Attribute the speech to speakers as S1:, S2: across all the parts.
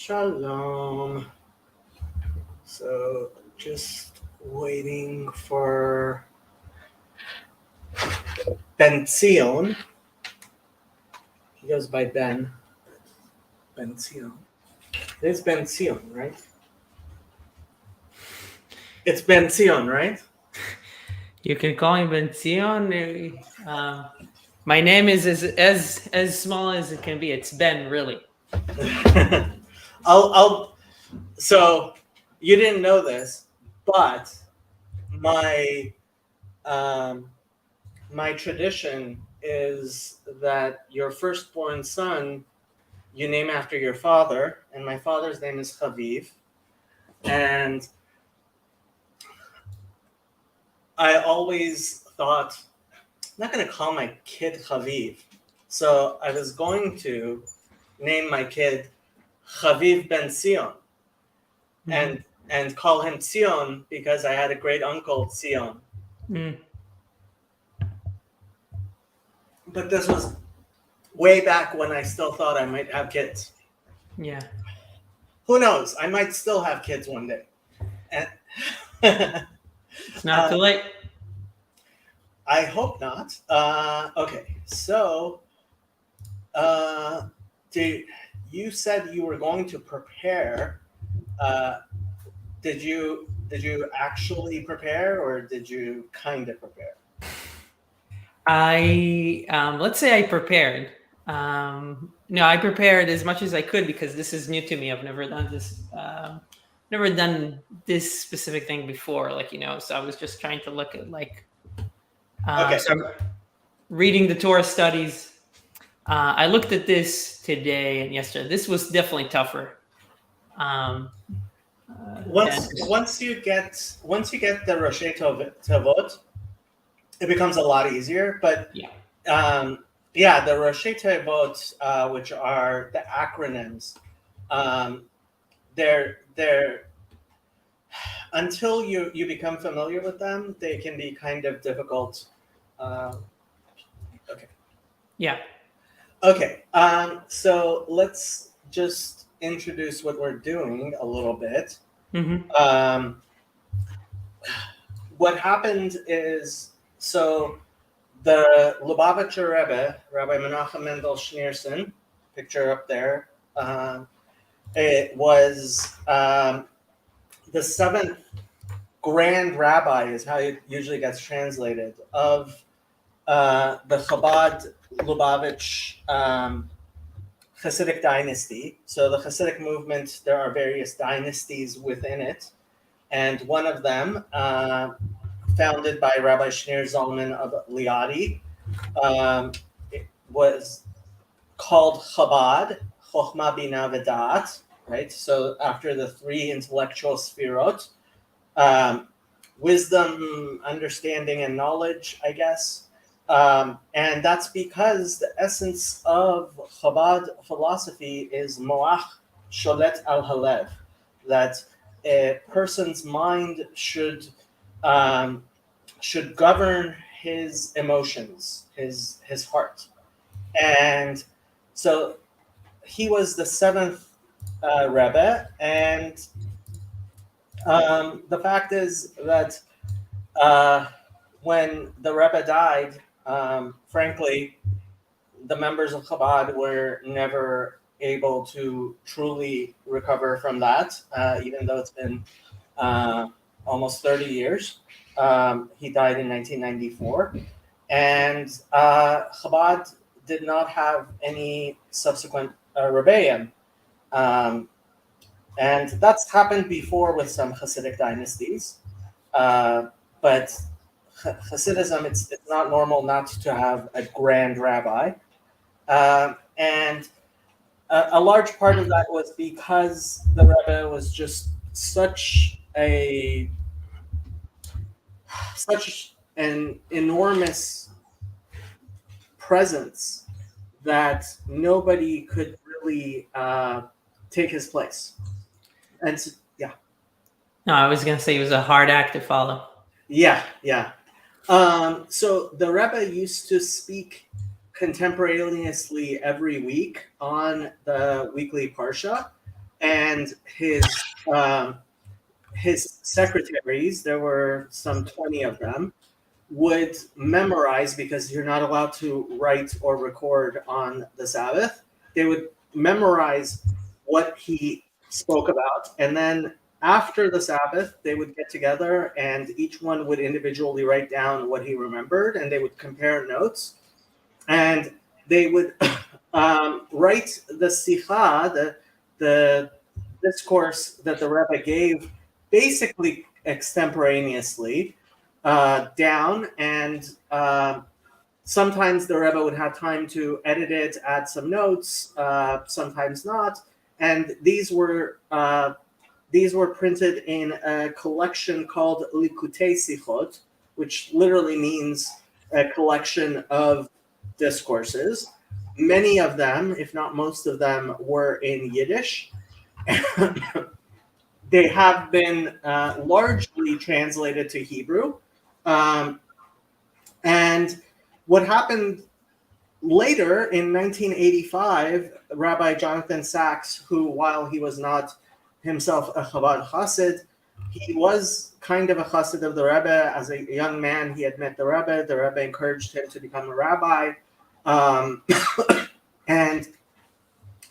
S1: Shalom. So just waiting for Ben Zion. He goes by Ben. Ben Zion. It's Ben Zion, right? It's Ben Zion, right?
S2: You can call me Ben Zion. My name is as small as it can be. It's Ben, really.
S1: I'll. So you didn't know this, but my my tradition is that your firstborn son you name after your father, and my father's name is Chaviv, and I always thought I'm not going to call my kid Chaviv, so I was going to name my kid Chaviv Ben Zion, and call him Zion because I had a great uncle Zion.
S2: Mm.
S1: But this was way back when I still thought I might have kids.
S2: Yeah.
S1: Who knows? I might still have kids one day. And
S2: It's not too late.
S1: I hope not. Okay, so you said you were going to prepare. Did you actually prepare, or did you kind of prepare?
S2: Let's say I prepared. No, I prepared as much as I could because this is new to me. I've never done this. Never done this specific thing before. So I was just trying to look at
S1: Okay.
S2: So reading the Torah studies. I looked at this today and yesterday. This was definitely tougher.
S1: Once you get the Roshei Tevot, it becomes a lot easier. But
S2: Yeah.
S1: The Roshei Tevot, which are the acronyms, they're until you become familiar with them, they can be kind of difficult. Okay.
S2: Yeah.
S1: Okay. So let's just introduce what we're doing a little bit.
S2: Mm-hmm.
S1: What happened is, so the Lubavitcher Rebbe, Rabbi Menachem Mendel Schneerson, picture up there, it was the seventh grand rabbi, is how it usually gets translated, of the Chabad Lubavitch Hasidic dynasty. So the Hasidic movement, there are various dynasties within it, and one of them, founded by Rabbi Shneur Zalman of Liadi, it was called Chabad, Chochma Bina V'Da'at, right? So after the three intellectual sfirot, wisdom, understanding, and knowledge, I guess. And that's because the essence of Chabad philosophy is Moach Sholet al Halev, that a person's mind should govern his emotions, his heart. And so he was the seventh Rebbe, and the fact is that when the Rebbe died, frankly, the members of Chabad were never able to truly recover from that, even though it's been almost 30 years. He died in 1994. And Chabad did not have any subsequent Rebbeim. And that's happened before with some Hasidic dynasties. But Hasidism, it's not normal not to have a grand rabbi. And a large part of that was because the Rebbe was just such an enormous presence that nobody could really take his place. And so, yeah.
S2: No, I was going to say it was a hard act to follow.
S1: Yeah. So the Rebbe used to speak contemporaneously every week on the weekly Parsha. and his secretaries, there were some 20 of them, would memorize, because you're not allowed to write or record on the Sabbath. They would memorize what he spoke about, and then after the Sabbath, they would get together and each one would individually write down what he remembered, and they would compare notes, and they would write the Sikha, the discourse that the Rebbe gave, basically extemporaneously down, and sometimes the Rebbe would have time to edit it, add some notes, sometimes not, and these were printed in a collection called Likutei Sichot, which literally means a collection of discourses. Many of them, if not most of them, were in Yiddish. They have been largely translated to Hebrew. And what happened later in 1985, Rabbi Jonathan Sachs, who, while he was not himself a Chabad Chassid, he was kind of a Chassid of the Rebbe. As a young man, he had met the Rebbe. The Rebbe encouraged him to become a rabbi. And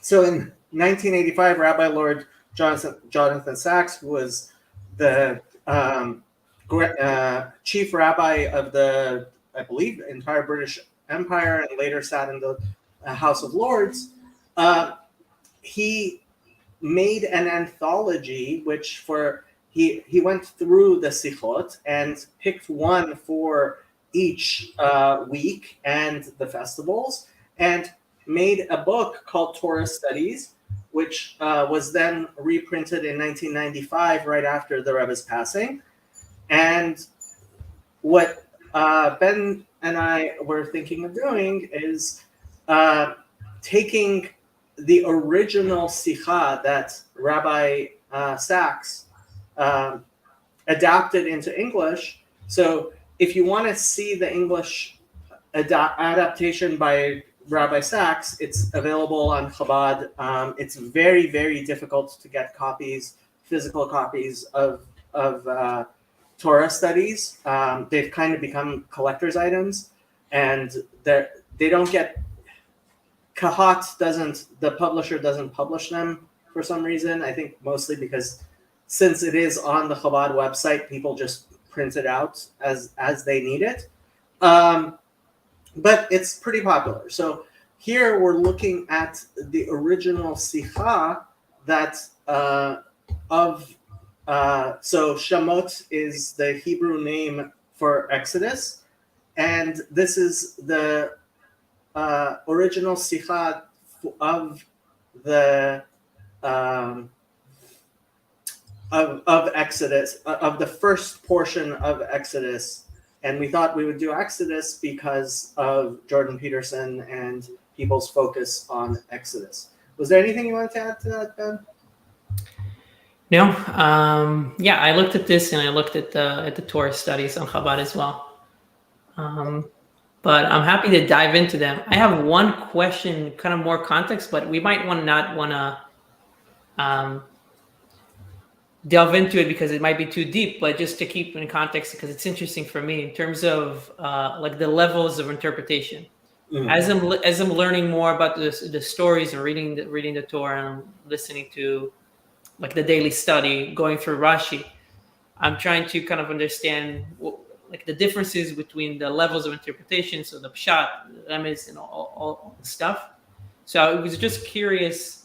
S1: so in 1985, Rabbi Lord Jonathan Sachs, who was the chief rabbi of the, I believe, entire British Empire, and later sat in the House of Lords, he made an anthology, which he went through the Sichot and picked one for each week and the festivals, and made a book called Torah Studies, which was then reprinted in 1995, right after the Rebbe's passing. And what Ben and I were thinking of doing is taking the original Sikha that Rabbi Sachs adapted into English. So if you want to see the English adaptation by Rabbi Sachs, it's available on Chabad. It's very, very difficult to get copies, physical copies of Torah studies. They've kind of become collector's items, and they don't get, the publisher doesn't publish them for some reason. I think mostly because since it is on the Chabad website, people just print it out as they need it. But it's pretty popular. So here we're looking at the original Sikha that so Shemot is the Hebrew name for Exodus, and this is the original Sikha of the of Exodus, of the first portion of Exodus. And we thought we would do Exodus because of Jordan Peterson and people's focus on Exodus. Was there anything you wanted to add to that, Ben?
S2: No. Yeah, I looked at this and I looked at the Torah studies on Chabad as well. But I'm happy to dive into them. I have one question, kind of more context, but we might not want to delve into it because it might be too deep, but just to keep in context, because it's interesting for me in terms of like the levels of interpretation. Mm-hmm. As I'm learning more about the stories and reading the Torah and listening to like the daily study, going through Rashi, I'm trying to kind of understand like the differences between the levels of interpretation, so the pshat, the remez, and all the stuff. So I was just curious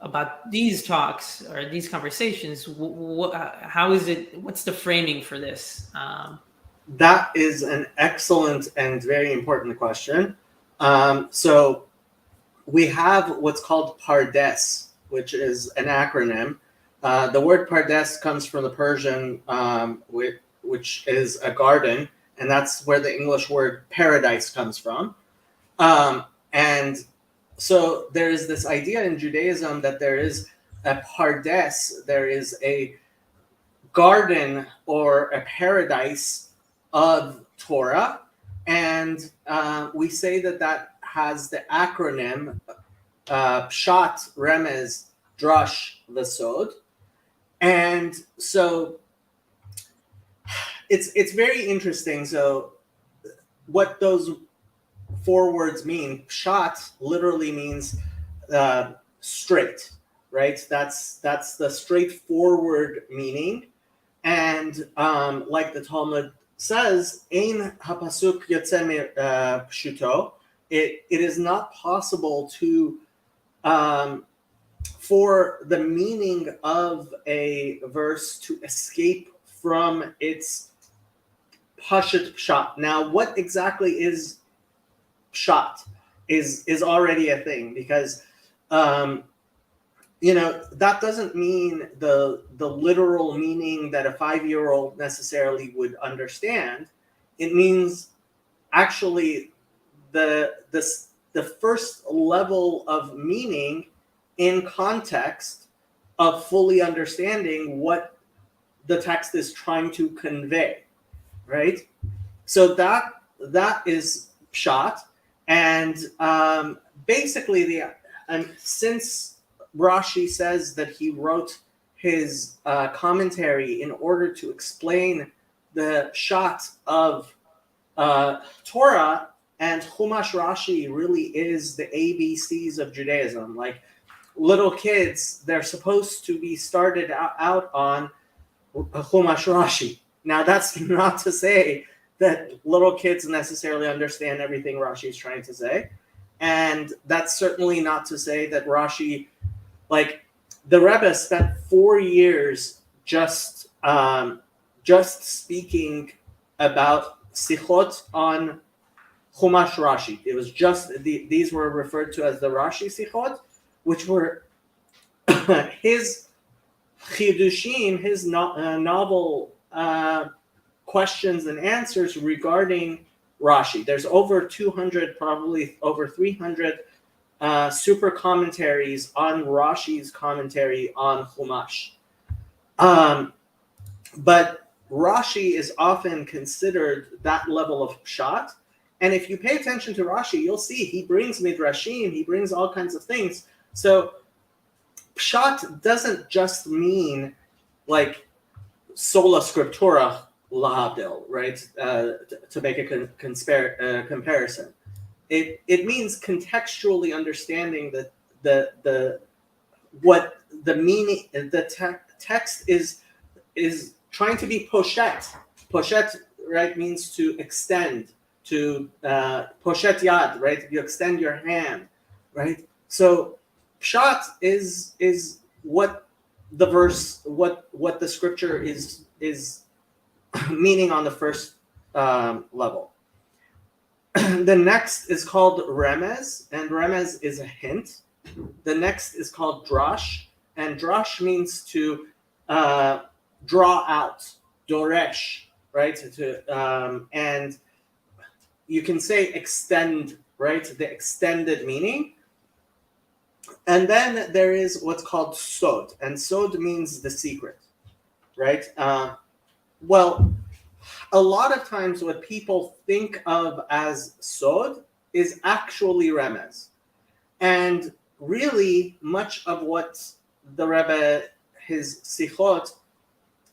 S2: about these talks or these conversations. How is it? What's the framing for this?
S1: That is an excellent and very important question. So we have what's called Pardes, which is an acronym. The word Pardes comes from the Persian, which is a garden, and that's where the English word paradise comes from. And so there is this idea in Judaism that there is a Pardes, there is a garden or a paradise of Torah, and we say that has the acronym Pshat, Remez, drash v'sod. And so it's very interesting. So what those four words mean, pshat literally means straight, right? That's the straightforward meaning. And like the Talmud says, ein hapasuk yotze pshuto, it is not possible to for the meaning of a verse to escape from its pashut pshat. Now, what exactly is pshat is already a thing, because that doesn't mean the literal meaning that a 5-year-old necessarily would understand. It means actually the first level of meaning in context of fully understanding what the text is trying to convey, right? So that is pshat, and basically since Rashi says that he wrote his commentary in order to explain the pshat of Torah, and Chumash Rashi really is the ABCs of Judaism. Like little kids, they're supposed to be started out on Chumash Rashi. Now, that's not to say that little kids necessarily understand everything Rashi is trying to say. And that's certainly not to say that Rashi, like the Rebbe spent 4 years just speaking about sichot on Chumash Rashi. It was just, these were referred to as the Rashi sichot, which were his chidushim, his novel questions and answers regarding Rashi. There's over 200, probably over 300 super commentaries on Rashi's commentary on Chumash. But Rashi is often considered that level of pshat. And if you pay attention to Rashi, you'll see he brings midrashim, he brings all kinds of things. So pshat doesn't just mean like sola scriptura lahavdil, right? To make a comparison, it means contextually understanding the what the meaning, the text is trying to be poshet. Poshet, right, means to extend, to poshet yad, right? You extend your hand, right? So pshat is what the verse, what the scripture is meaning on the first level. The next is called remez, and remez is a hint. The next is called drash, and drash means to draw out, doresh, right? And you can say extend, right? The extended meaning. And then there is what's called sod, and sod means the secret, right? Well, a lot of times what people think of as sod is actually remez. And really much of what the Rebbe, his sichot,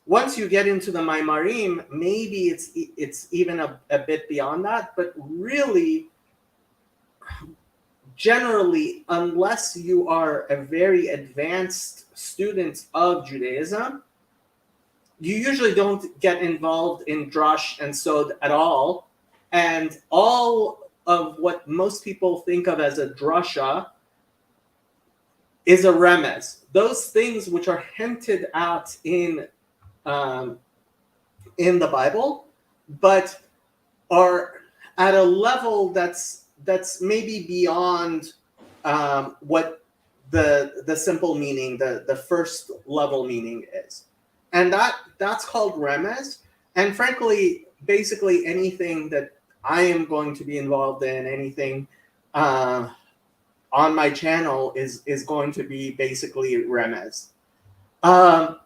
S1: once you get into the Maimarim, maybe it's even a bit beyond that, but really, generally, unless you are a very advanced student of Judaism, you usually don't get involved in drash and sod at all. And all of what most people think of as a drasha is a remez. Those things which are hinted at in the Bible, but are at a level that's maybe beyond what the simple meaning, the first level meaning is. And that's called remez. And frankly, basically anything that I am going to be involved in, anything on my channel is going to be basically remez.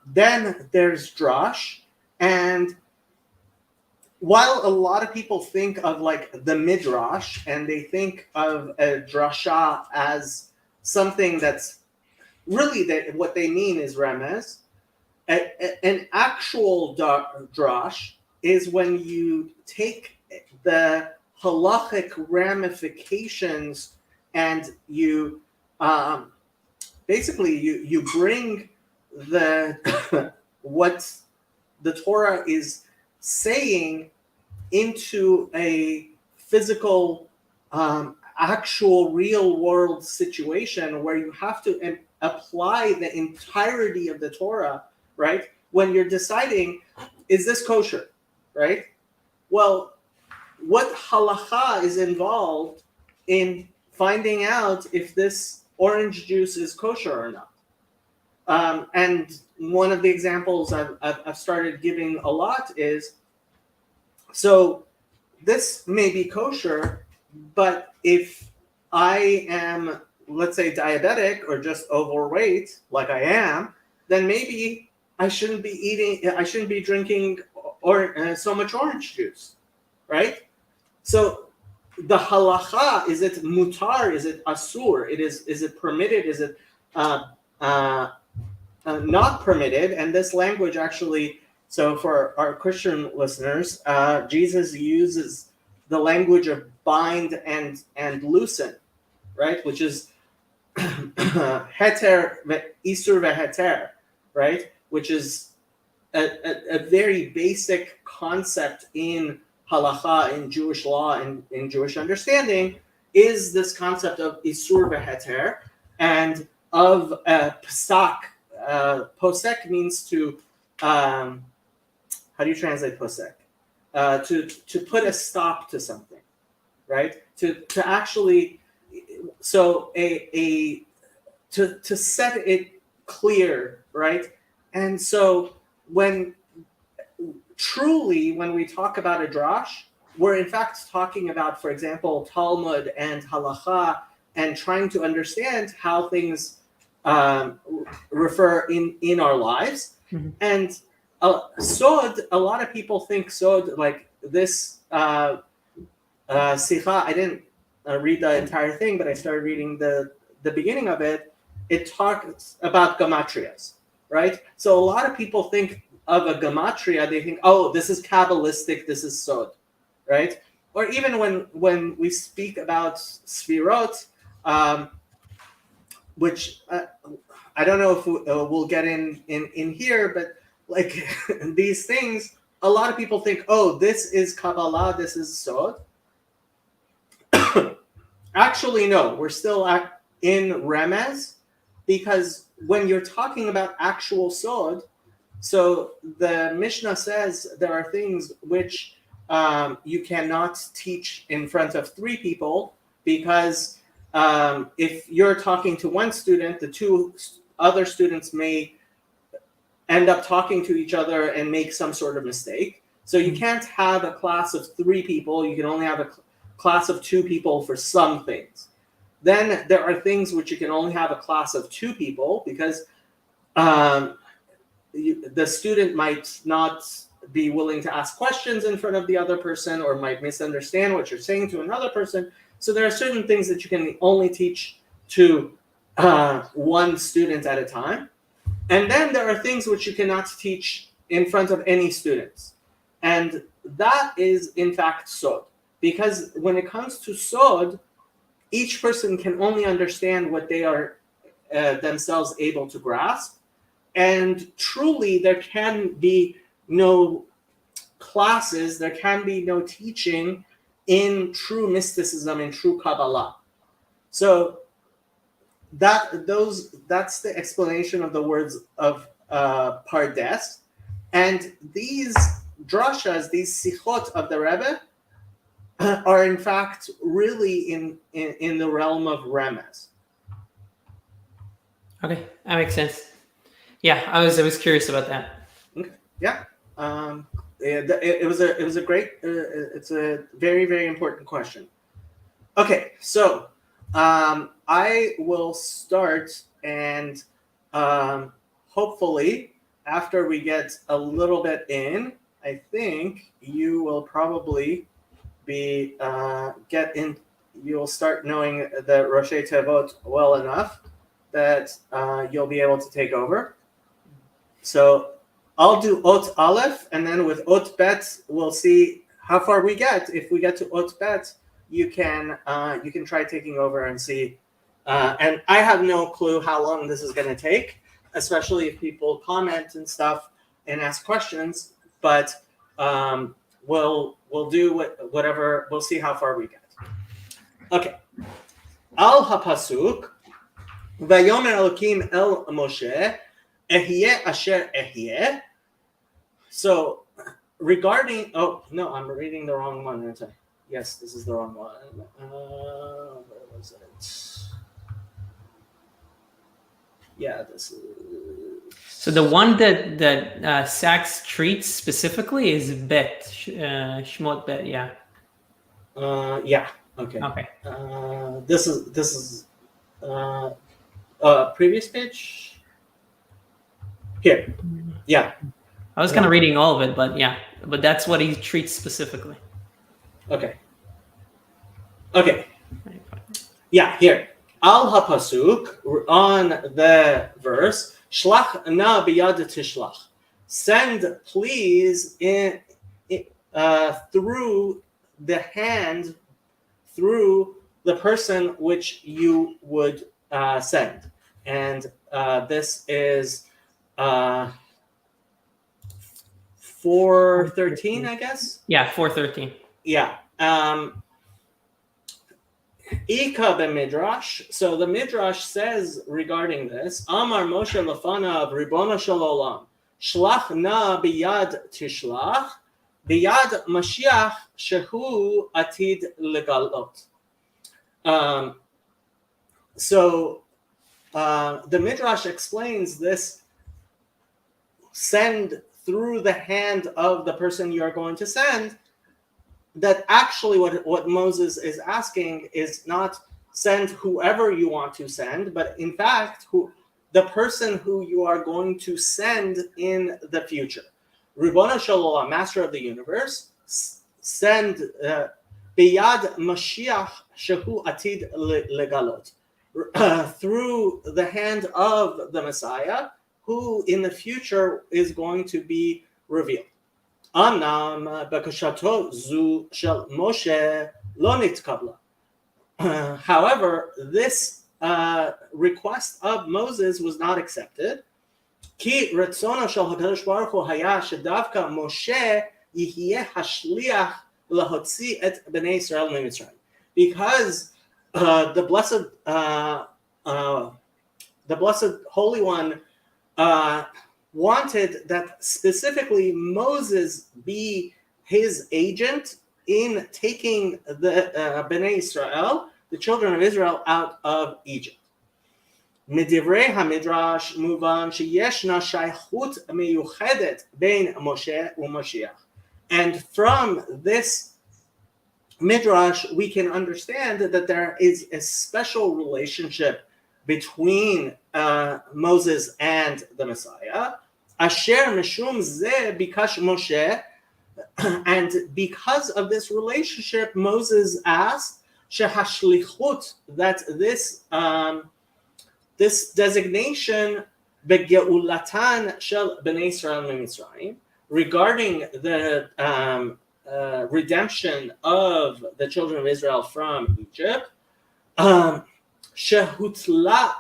S1: Then there's drash. And while a lot of people think of like the midrash, and they think of a drasha as something that's really what they mean is remez. An actual drash is when you take the halachic ramifications and you basically you bring the what the Torah is saying into a physical, actual, real world situation where you have to apply the entirety of the Torah, right? When you're deciding, is this kosher, right? Well, what halacha is involved in finding out if this orange juice is kosher or not? And one of the examples I've started giving a lot is, so this may be kosher, but if I am, let's say, diabetic or just overweight, like I am, then maybe I shouldn't be drinking or so much orange juice, right? So the halacha, is it mutar? Is it asur? Is it permitted? Is it not permitted? And this language actually, so for our Christian listeners, Jesus uses the language of bind and loosen, right? Which is heter, isur veheter, right? Which is a very basic concept in halacha, in Jewish law, and in Jewish understanding, is this concept of isur veheter and of pasak. Posek means to, how do you translate posek? To put a stop to something, right? To actually, so to set it clear, right? And so when we talk about a drash, we're in fact talking about, for example, Talmud and halacha, and trying to understand how things refer in our lives.
S2: Mm-hmm.
S1: And sod, a lot of people think sod, like this sikha, I didn't read the entire thing, but I started reading the beginning of it. It talks about gematrias, right? So a lot of people think of a gematria, they think, oh, this is Kabbalistic, this is sod, right? Or even when we speak about sfirot, which I don't know if we'll get in here, but like these things, a lot of people think, oh, this is Kabbalah, this is Sod. Actually, no, we're still in Remez, because when you're talking about actual Sod, so the Mishnah says there are things which you cannot teach in front of 3 people, because if you're talking to one student, the 2 other students may end up talking to each other and make some sort of mistake. So you can't have a class of 3 people. You can only have a class of 2 people for some things. Then there are things which you can only have a class of 2 people, because the student might not be willing to ask questions in front of the other person, or might misunderstand what you're saying to another person. So there are certain things that you can only teach to one student at a time. And then there are things which you cannot teach in front of any students. And that is, in fact, Sod. Because when it comes to Sod, each person can only understand what they are themselves able to grasp. And truly, there can be no classes, there can be no teaching in true mysticism, in true Kabbalah. So that's the explanation of the words of Pardes. And these drashas, these sichot of the Rebbe, are in fact really in the realm of Remez.
S2: Okay, that makes sense. Yeah, I was curious about that.
S1: Okay. Yeah. It was a great. It's a very, very important question. Okay, so I will start, and hopefully after we get a little bit in, I think you will probably be you'll start knowing the Roshei Tevot well enough that you'll be able to take over. So I'll do Ot Aleph, and then with Ot Bet, we'll see how far we get. If we get to Ot Bet, you can try taking over and see. And I have no clue how long this is going to take, especially if people comment and stuff and ask questions. But we'll do whatever. We'll see how far we get. Okay. Al hapasuk, vayomer Elokim el Moshe, ehyeh asher ehyeh. So regarding, oh no, I'm reading the wrong one. Aren't I? Yes, this is the wrong one. Where was it? Yeah, this is.
S2: So the one that Sachs treats specifically is Bet, Shemot Bet. Yeah.
S1: Yeah. Okay.
S2: Okay.
S1: This is previous page. Here. Yeah.
S2: I was kind of reading all of it, but yeah, but that's what he treats specifically.
S1: Okay. Yeah, here. Al hapasuk, on the verse, shlach na biyad tishlach. Send, please, through the hand, through the person which you would send. And this is 4:13, I guess?
S2: Yeah, 4:13.
S1: Yeah. Ika b'midrash. So the midrash says regarding this, Amar Moshe lefanav Ribono shel olam, shlach na biyad tishlach, biyad Mashiach shehu atid legalot. So the midrash explains this: send through the hand of the person you are going to send. That actually what Moses is asking is not send whoever you want to send, but in fact, the person who you are going to send in the future. Ribono shel olam, Master of the Universe, send biyad Mashiach shehu atid legalot, through the hand of the Messiah, who in the future is going to be revealed. Amnam bakashato zu shel Moshe lo nitkabla. However, this request of Moses was not accepted. Ki retzono shel HaKadosh Baruch Hu haya shedavka Moshe yihyeh hashliach lahotzi et bnei Yisrael miMitzrayim. Because the blessed Holy One wanted that specifically Moses be his agent in taking the Bnei Israel, the children of Israel, out of Egypt. Midivrei HaMidrash muvan sheyeshna shaychut miyuchedet bein Moshe uMashiach. And from this Midrash, we can understand that there is a special relationship between Moses and the Messiah. Asher mishum zeh bikash Moshe, and because of this relationship, Moses asked shehashlichut, that this designation begeulatan shel bnei Israel miMitzrayim, regarding the redemption of the children of Israel from Egypt, shehutla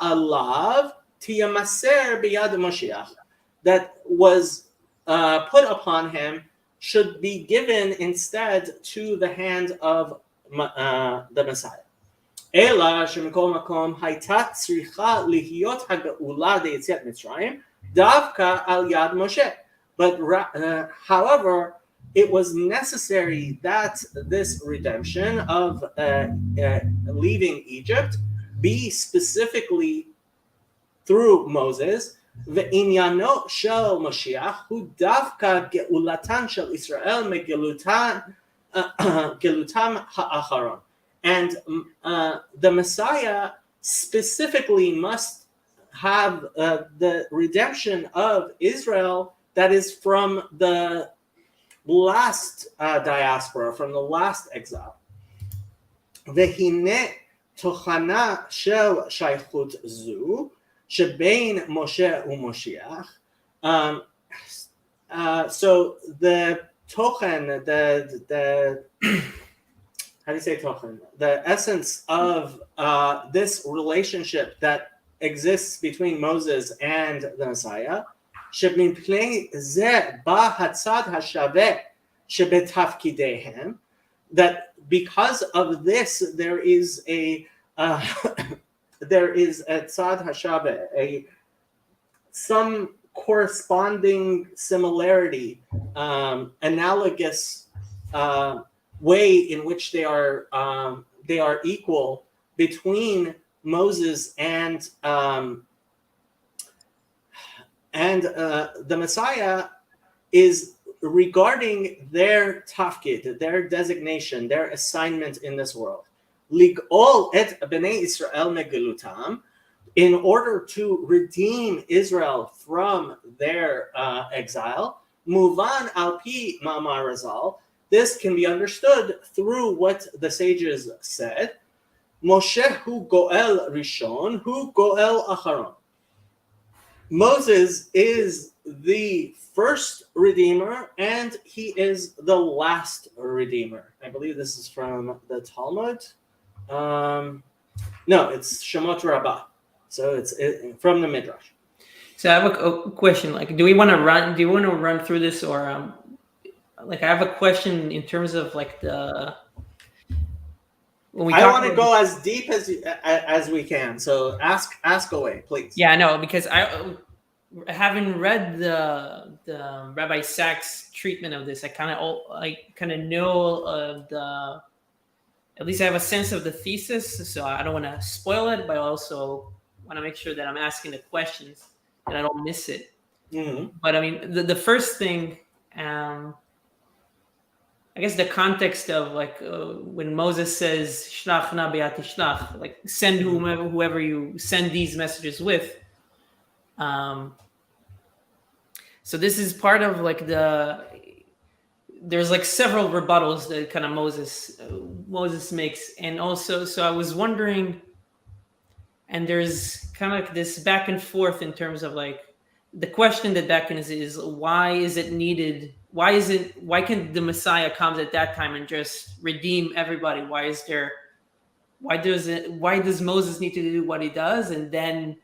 S1: alav tiyamaser biyad Mashiach, that was put upon him, should be given instead to the hand of the Messiah. Ela shemikol makom hayta tzricha lihiyot haga'ula de'yetziat Mitzrayim davka al yad Moshe. But however, it was necessary that this redemption of leaving Egypt be specifically through Moses. Ve'inyano shel Mashiach hu davka geulatan shel Israel megelutam ha'acharon. And the Messiah specifically must have the redemption of Israel that is from the last diaspora, from the last exile. Vehine tochana shel shaychut zu shebein Moshe u'Moshiach. So the tochen, the how do you say tochen? The essence of this relationship that exists between Moses and the Messiah, שמפני זה בא הצד השווה שבתפקידיהם, that because of this there is a tzad hashave, some corresponding similarity, analogous way in which they are equal between Moses and the Messiah, is regarding their tafkid, their designation, their assignment in this world. Lig'ol et bnei Israel megalutam, in order to redeem Israel from their exile. Muvan al pi ma'amar Razal. This can be understood through what the sages said. Moshe hu goel rishon, hu goel acharon. Moses is the first redeemer and he is the last redeemer. I believe this is from the Talmud. No, it's Shemot Rabbah. So it's from the Midrash.
S2: So I have a question. Like, do you want to run through this, or like I have a question in terms of like the.
S1: I want to go as deep as we can. So ask away, please.
S2: Yeah, no, because I haven't read the Rabbi Sachs treatment of this. I kind of know the. At least I have a sense of the thesis, so I don't want to spoil it, but I also want to make sure that I'm asking the questions and I don't miss it.
S1: Mm-hmm.
S2: But I mean, the first thing, I guess the context of like when Moses says "Shlach na be'at tishlach," like send whoever you send these messages with. So this is part of like there's like several rebuttals that kind of Moses makes, and also so I was wondering, and there's kind of like this back and forth in terms of like the question that back is why is it needed? Why can the Messiah come at that time and just redeem everybody? Why does Moses need to do what he does, and then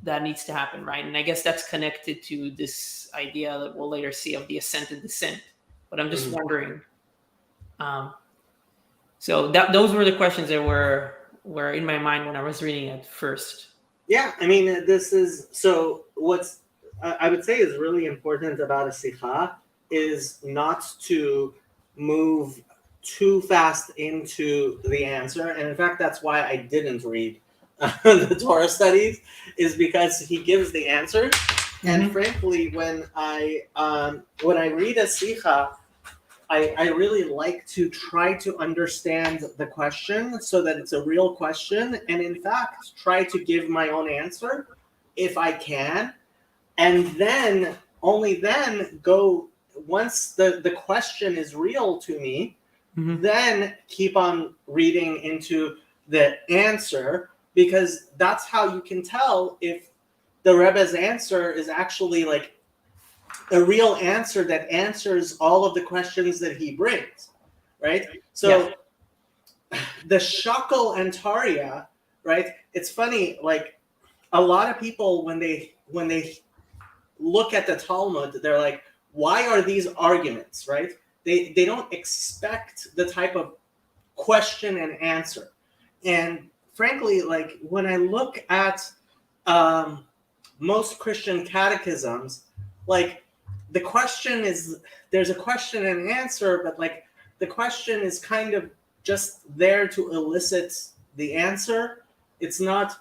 S2: that needs to happen, right? And I guess that's connected to this idea that we'll later see of the ascent and descent. But I'm just wondering. So those were the questions that were in my mind when I was reading it first.
S1: Yeah, I mean, this is so. What's I would say is really important about a sikha is not to move too fast into the answer, and in fact, that's why I didn't read the Torah studies, is because he gives the answer. And frankly, when I read a sikha, I really like to try to understand the question so that it's a real question, and in fact, try to give my own answer if I can, and then only then go, once the question is real to me, then keep on reading into the answer, because that's how you can tell if the Rebbe's answer is actually like a real answer that answers all of the questions that he brings, right? So the Shakel and Taria, right? It's funny, like a lot of people when they look at the Talmud, they're like, why are these arguments, right? They don't expect the type of question and answer. And frankly, like when I look at most Christian catechisms, like the question is, there's a question and answer, but like the question is kind of just there to elicit the answer. It's not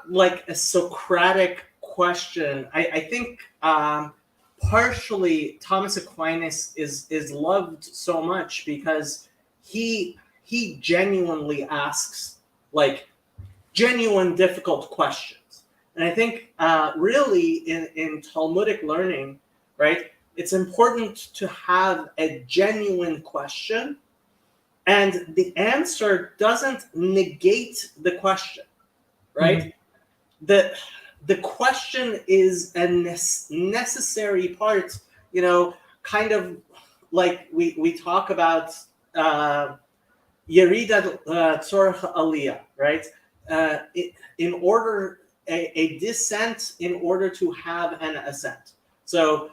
S1: like a Socratic question. I think partially Thomas Aquinas is loved so much because he genuinely asks like genuine difficult questions. And I think really in Talmudic learning, right, it's important to have a genuine question, and the answer doesn't negate the question, right? the question is a necessary part, kind of like we talk about Yerida Tzorach Aliyah, right? In order, a descent in order to have an ascent. So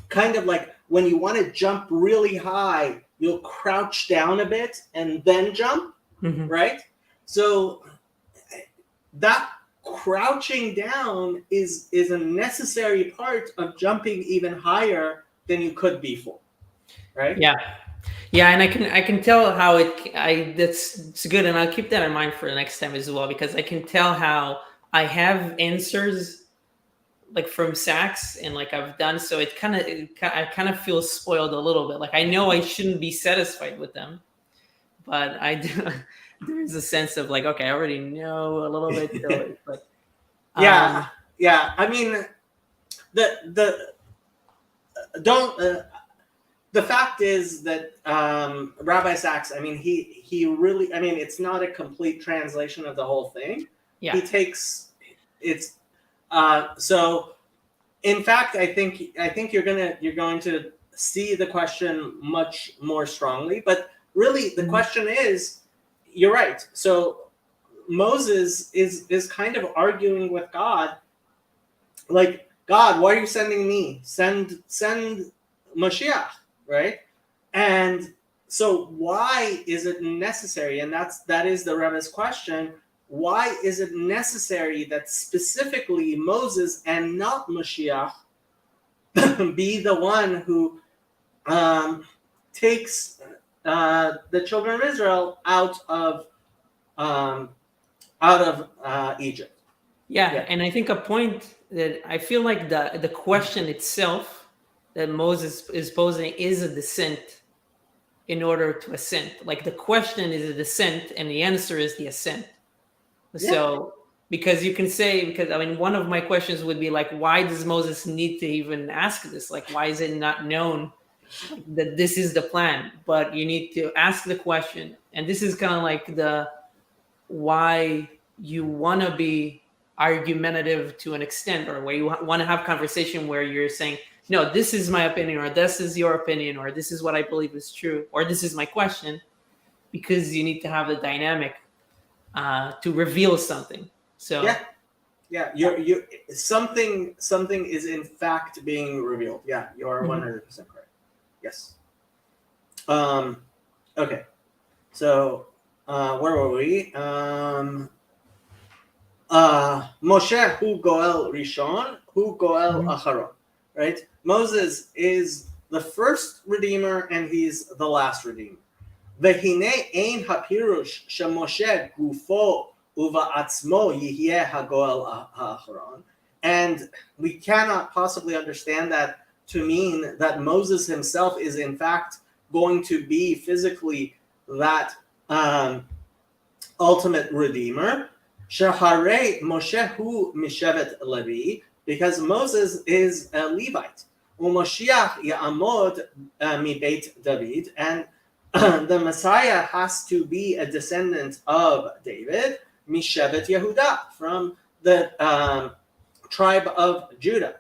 S1: kind of like when you want to jump really high, you'll crouch down a bit and then jump, right? So that crouching down is a necessary part of jumping even higher than you could before, right?
S2: Yeah, and I can tell how it's good, and I'll keep that in mind for the next time as well, because I can tell how I have answers like from Sachs, and like I've done so. I kind of feel spoiled a little bit. Like I know I shouldn't be satisfied with them, but I do. There's a sense of like, okay, I already know a little bit. So but
S1: yeah. I mean, the don't. The fact is that Rabbi Sachs, I mean, he really, I mean, it's not a complete translation of the whole thing.
S2: Yeah.
S1: He takes it's so. In fact, I think you're going to see the question much more strongly. But really, the question is, you're right. So Moses is kind of arguing with God, like, God, why are you sending me? Send Mashiach, right? And so why is it necessary? And that is the Rebbe's question. Why is it necessary that specifically Moses and not Mashiach be the one who takes the children of Israel out of Egypt?
S2: Yeah, and I think a point that I feel like the question itself that Moses is posing is a descent in order to ascend. Like the question is a descent, and the answer is the ascent.
S1: Yeah.
S2: So because you can say, because I mean, one of my questions would be like, why does Moses need to even ask this? Like, why is it not known that this is the plan? But you need to ask the question, and this is kind of like the why you want to be argumentative to an extent, or where you want to have conversation where you're saying, no, this is my opinion, or this is your opinion, or this is what I believe is true, or this is my question, because you need to have the dynamic to reveal something. So
S1: yeah, you something is in fact being revealed. Yeah, you are 100% correct. Yes. Okay. So where were we? Moshe hu goel rishon, hu goel acharon. Right? Moses is the first redeemer and he's the last redeemer. Vehine ein hapirush shemoshe gufo uva'atzmo yihyeh hagoel ha'acharon. And we cannot possibly understand that to mean that Moses himself is in fact going to be physically that ultimate redeemer. Shahare Moshe hu mishevet Levi, because Moses is a Levite. U'Moshiach ya'amod mi Beit David, and the Messiah has to be a descendant of David, mishevet Yehuda, from the tribe of Judah.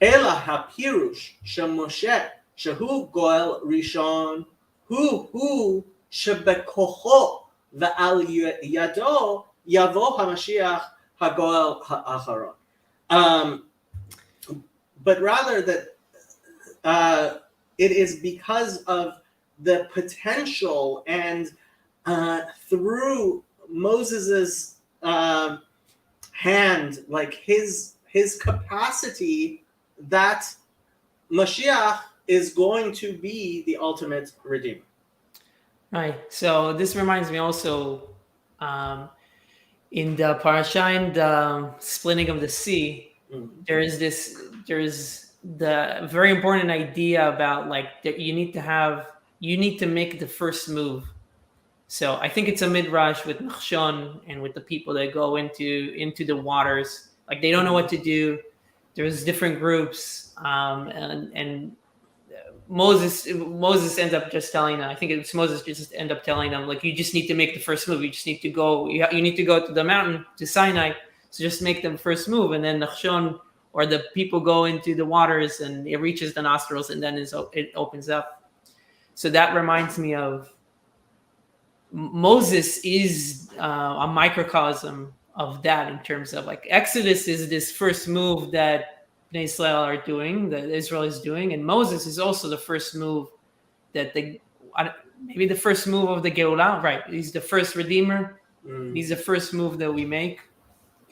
S1: Ela hapirush shemoshe shehu goel rishon hu shebekocho ve'al yado Yavo HaMashiach Hagoel Ha'acharon. But rather that it is because of the potential and through Moses's hand, like his capacity, that Mashiach is going to be the ultimate redeemer.
S2: Right. So this reminds me also in the parasha, in the splitting of the sea, there is the very important idea about like that you need to make the first move. So I think it's a midrash with Nachshon and with the people that go into the waters, like they don't know what to do. There's different groups, and Moses ends up just telling them. I think it's Moses just end up telling them, like, you just need to make the first move. You just need to go. You need to go to the mountain, to Sinai, So just make them first move, and then Nachshon or the people go into the waters and it reaches the nostrils, and then it opens up. So that reminds me of Moses is a microcosm of that in terms of like Exodus is this first move that Bnei Israel are doing, that Israel is doing, and Moses is also the first move that maybe the first move of the Geulah, right? He's the first redeemer. He's the first move that we make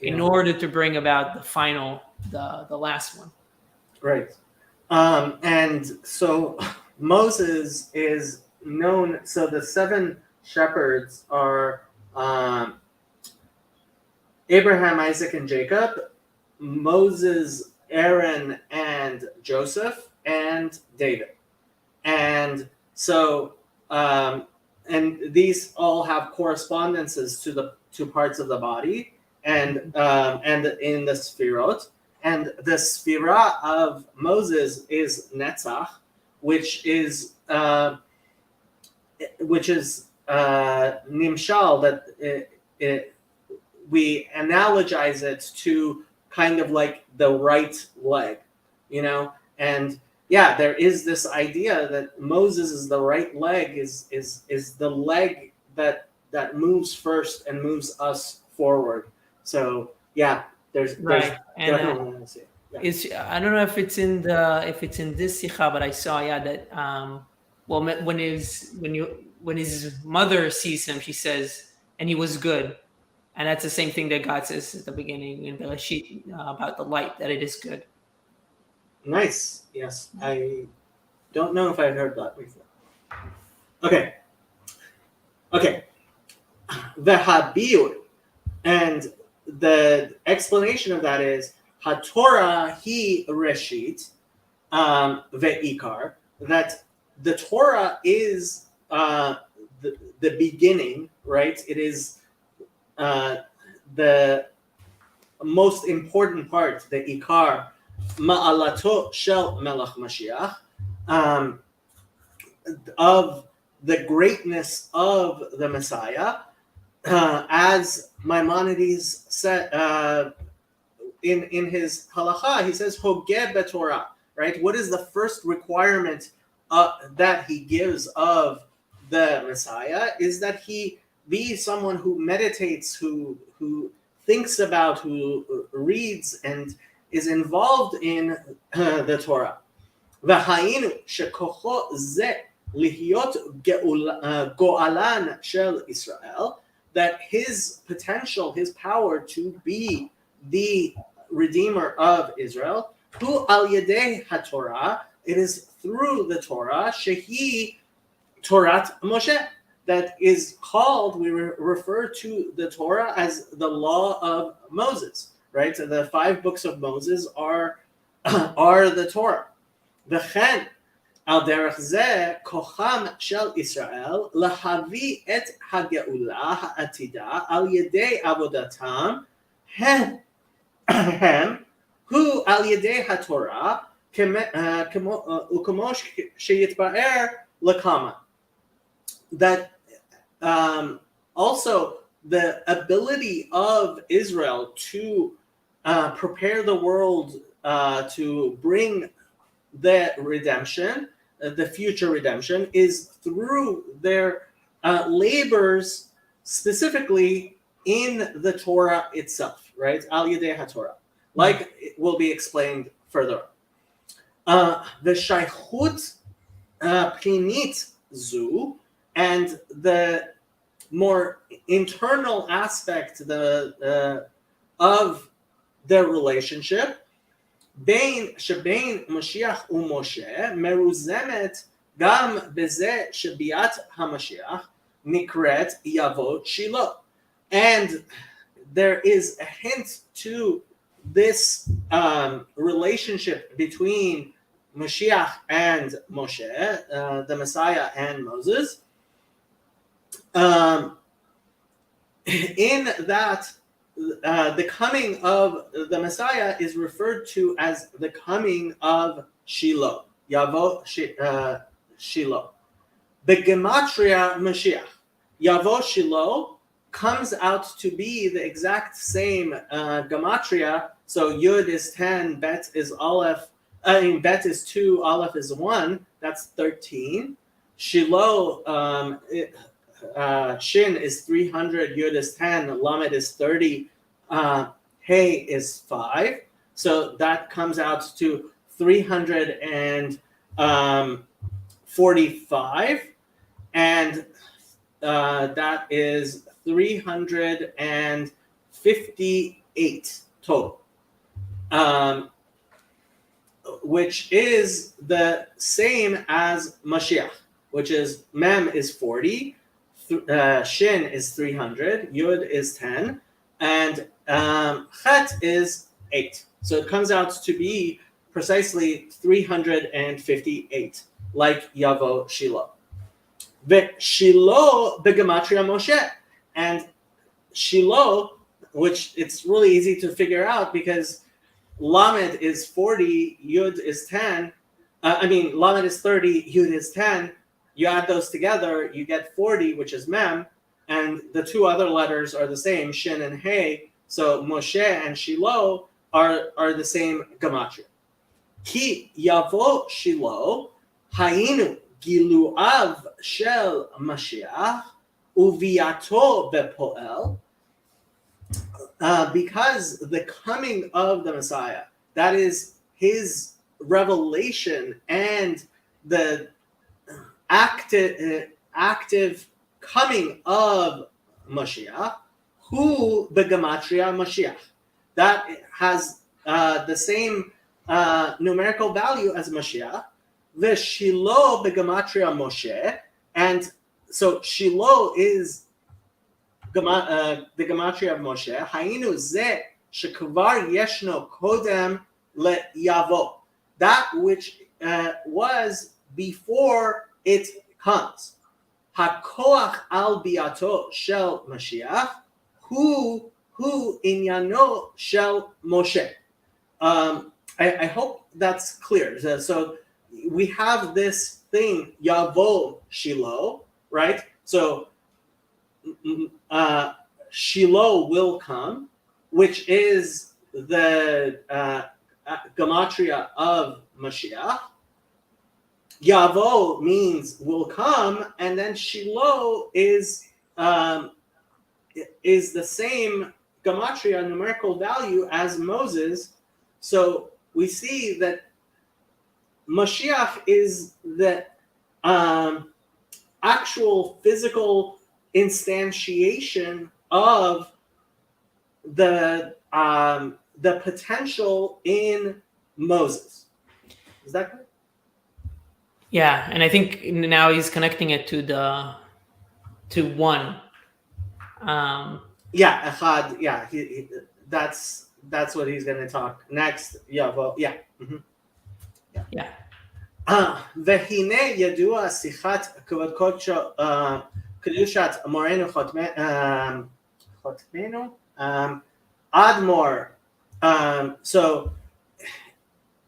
S2: in order to bring about the final, the last one.
S1: Right. And so Moses is known. So the 7 shepherds are Abraham, Isaac, and Jacob, Moses, Aaron, and Joseph, and David. And so, and these all have correspondences to the 2 parts of the body, and in the Sfirot. And the Sphira of Moses is Netzach, which is Nimshal, that we analogize it to kind of like the right leg, and there is this idea that Moses is the right leg, is the leg that moves first and moves us forward. So there's definitely
S2: it's, I don't know if it's in this sikha, but I saw that when his mother sees him, she says, and he was good. And that's the same thing that God says at the beginning in Bereshit about the light, that it is good.
S1: Nice. Yes. I don't know if I've heard that before. Okay. The Habiyur. And the explanation of that is HaTorah hi Reshit ve'ikar, that the Torah is the beginning, right? It is the most important part, the ikar, ma'alato shel melech Mashiach, of the greatness of the Messiah, as Maimonides said in his halacha. He says hogeh beTorah, right? What is the first requirement that he gives of the Messiah is that he be someone who meditates, who thinks about, who reads, and is involved in the Torah. V'hayinu shekocho ze lihyot go'alan shel Israel, that his potential, his power to be the redeemer of Israel, hu al yedei haTorah, it is through the Torah, shehi Torat Moshe, that is called, we refer to the Torah as the law of Moses, right? So the 5 books of Moses are the Torah. V'chen al derech zeh kocham shel Israel lahavi et hageula ha'atida al yedei avodatam hem hu al yedei haTorah u'kamo sheyitba'er lakama. That also the ability of Israel to prepare the world to bring the redemption, the future redemption, is through their labors, specifically in the Torah itself, right? Al Yedei HaTorah, like it will be explained further. The shaychut pnimit zu, and the more internal aspect of their relationship, בין שבין משיח ומשה, מרוזמת גם בזה שביאת המשיח נקראת יבוא שילה. And there is a hint to this relationship between Mashiach and Moshe, the Messiah and Moses, in that the coming of the Messiah is referred to as the coming of Shiloh, Yavo Shiloh. The Gematria Mashiach, Yavo Shiloh, comes out to be the exact same gematria. So Yud is 10, Bet is Aleph, Bet is 2, Aleph is 1. That's 13. Shiloh, Shin is 300, Yud is 10, Lamed is 30, Hey is 5. So that comes out to 345, and that is 358 total, which is the same as Mashiach, which is Mem is 40, Shin is 300, Yud is 10, and Chet is 8. So it comes out to be precisely 358, like Yavo Shiloh. Shiloh begematria Moshe, and Shiloh, which it's really easy to figure out because Lamed is 40, Yud is 10. Lamed is 30, Yud is 10. You add those together, you get 40, which is Mem, and the two other letters are the same, Shin and Hey. So Moshe and Shiloh are the same gematria. Ki Yavo Shiloh, Hayinu Giluav Shel Mashiach Uviato Bepoel, because the coming of the Messiah, that is his revelation and the active coming of Mashiach, who begematria Mashiach, that has the same numerical value as Mashiach. The Shiloh begematria Moshe, and so Shiloh is the gematria of Moshe. Hainu ze shekvar yeshno kodem leYavo, that which was before it comes. Hakoach al biato shel Mashiach, hu inyano shel Moshe. I hope that's clear. So we have this thing, Yavo Shiloh, right? So Shiloh will come, which is the gematria of Mashiach. Yavo means will come, and then Shiloh is the same gematria, numerical value as Moses. So we see that Mashiach is the actual physical instantiation of the potential in Moses. Is that correct?
S2: Yeah, and I think now he's connecting it to one.
S1: Yeah, Echad. Yeah, that's what he's going to talk next. Yeah, well, yeah. Mm-hmm.
S2: Yeah.
S1: והנה ידוע שיחת כבוד קדושת מורנו חותמנו Admor. So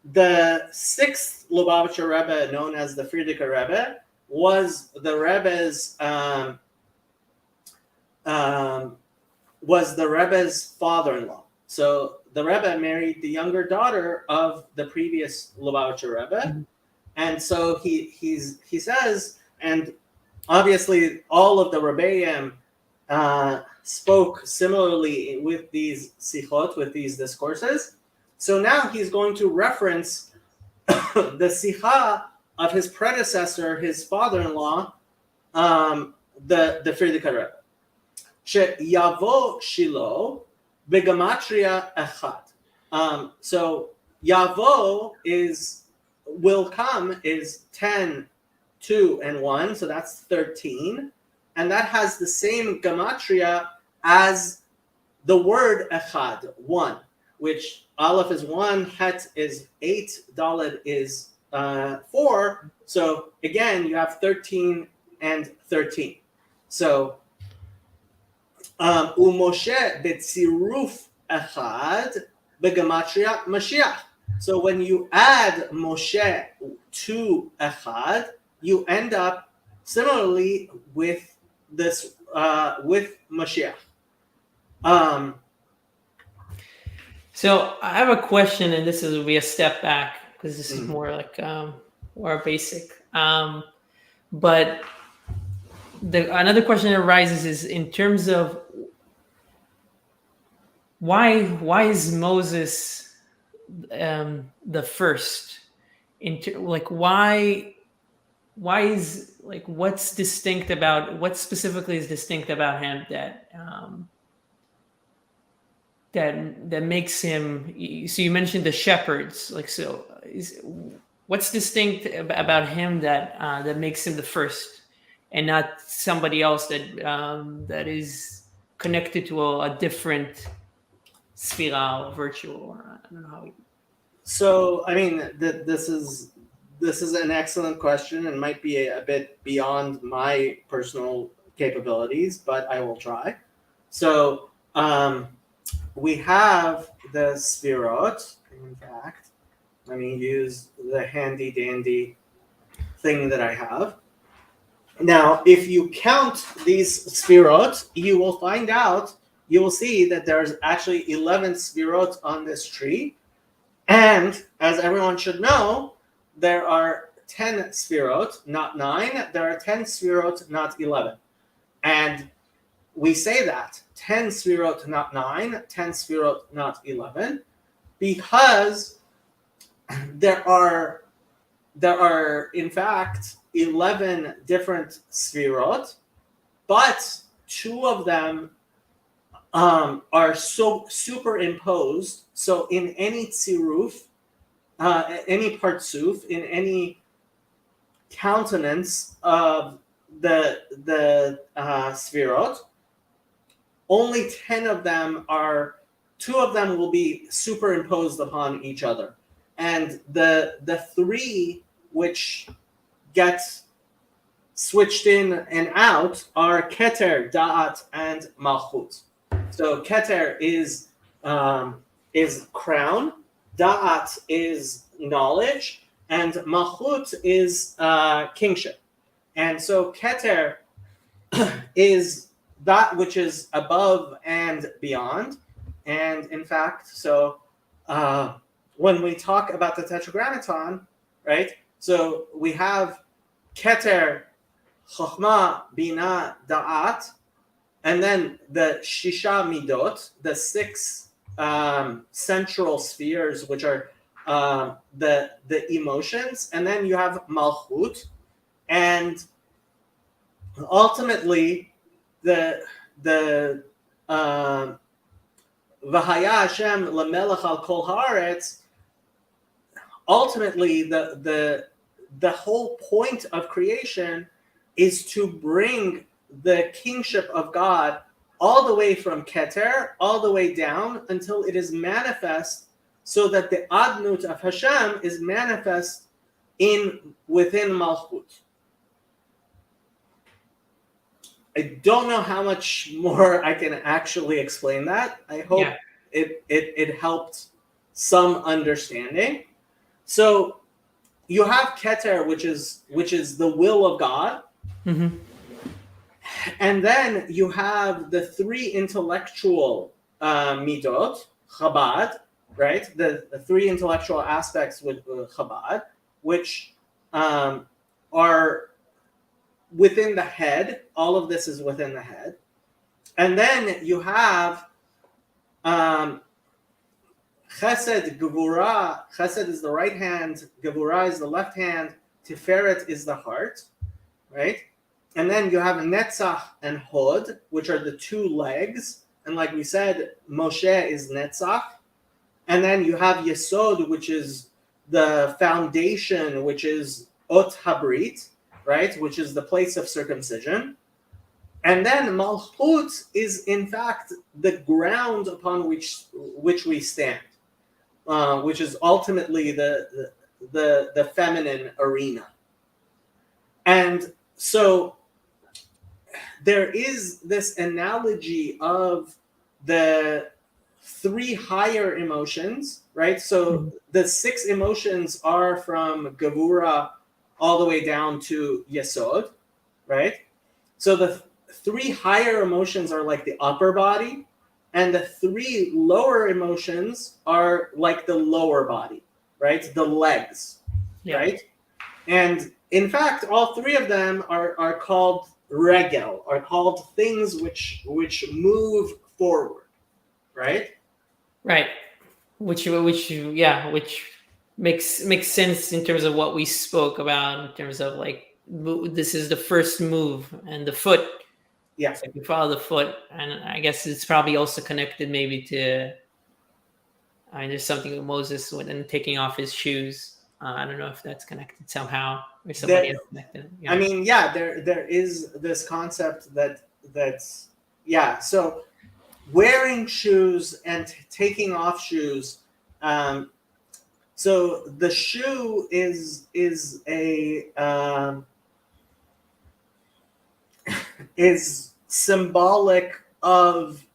S1: the sixth Lubavitcher Rebbe, known as the Frierdiker Rebbe, was the Rebbe's father-in-law. So the Rebbe married the younger daughter of the previous Lubavitcher Rebbe. Mm-hmm. And so he says, and obviously all of the Rebbeim spoke similarly with these sichot, with these discourses. So now he's going to reference the sicha of his predecessor, his father-in-law, the Frierdiker Rebbe. Yavo Shiloh begematria echad. So Yavo will come is 10, 2, and 1, so that's 13, and that has the same gematria as the word echad, 1, which aleph is 1, het is 8, daled is 4. So again, you have 13 and 13. So Moshe betziruf echad begematria Mashiach. So when you add Moshe to Echad, you end up similarly with this Mashiach.
S2: So I have a question, and this will be a step back because this is more like more basic. But another question that arises is in terms of why is Moses the first? Why is like what specifically is distinct about him that makes him? So you mentioned the shepherds, what's distinct about him that makes him the first and not somebody else that is connected to a different sphera or virtual, or I don't know how.
S1: So I mean, this is an excellent question and might be a bit beyond my personal capabilities, but I will try. So we have the Sfirot. In fact, let me use the handy dandy thing that I have. Now, if you count these Sfirot, you will see that there's actually 11 Sfirot on this tree. And as everyone should know, there are 10 Sfirot, not 9. There are 10 Sfirot, not 11. And we say that 10 Sfirot, not 9, 10 Sfirot, not 11, because there are in fact 11 different Sfirot, but 2 of them are so superimposed. So in any tziruf, any partsuf, in any countenance of the Sfirot, only 10 of them are. 2 of them will be superimposed upon each other, and the 3 which get switched in and out are Keter, Da'at, and Malchut. So Keter is crown, Da'at is knowledge, and Malchut is kingship. And so Keter is that which is above and beyond. And in fact, so when we talk about the Tetragrammaton, right? So we have Keter, Chochmah, Bina, Da'at, and then the Shisha Midot, the 6 central spheres, which are the emotions, and then you have Malchut, and ultimately the V'haya Hashem lemelech al kol haaretz. Ultimately, the whole point of creation is to bring the kingship of God all the way from Keter, all the way down until it is manifest, so that the Adnut of Hashem is manifest within Malchut. I don't know how much more I can actually explain that. I hope it helped some understanding. So you have Keter, which is the will of God.
S2: Mm-hmm.
S1: And then you have the 3 intellectual midot, Chabad, right? The 3 intellectual aspects with Chabad, which are within the head. All of this is within the head. And then you have Chesed, Gevurah. Chesed is the right hand, Gevurah is the left hand, Tiferet is the heart, right? And then you have Netzach and Hod, which are the 2 legs. And like we said, Moshe is Netzach. And then you have Yesod, which is the foundation, which is Ot Habrit, right? Which is the place of circumcision. And then Malchut is in fact the ground upon which we stand, which is ultimately the feminine arena. And so there is this analogy of the 3 higher emotions, right? So the 6 emotions are from Gevurah all the way down to Yesod, right? So three higher emotions are like the upper body, and the three lower emotions are like the lower body, right? The legs,
S2: Yeah.
S1: right? And in fact, all three of them are called regel, are called things which move forward, right?
S2: Right. Which makes sense in terms of what we spoke about in terms of like this is the first move and the foot.
S1: Yeah.
S2: It's like you follow the foot, and I guess it's probably also connected maybe to. I mean, there's something with Moses when taking off his shoes. I don't know if that's connected somehow or somebody
S1: There,
S2: else connected.
S1: I mean, yeah, there is this concept that's yeah. So wearing shoes and taking off shoes. So the shoe is a is symbolic of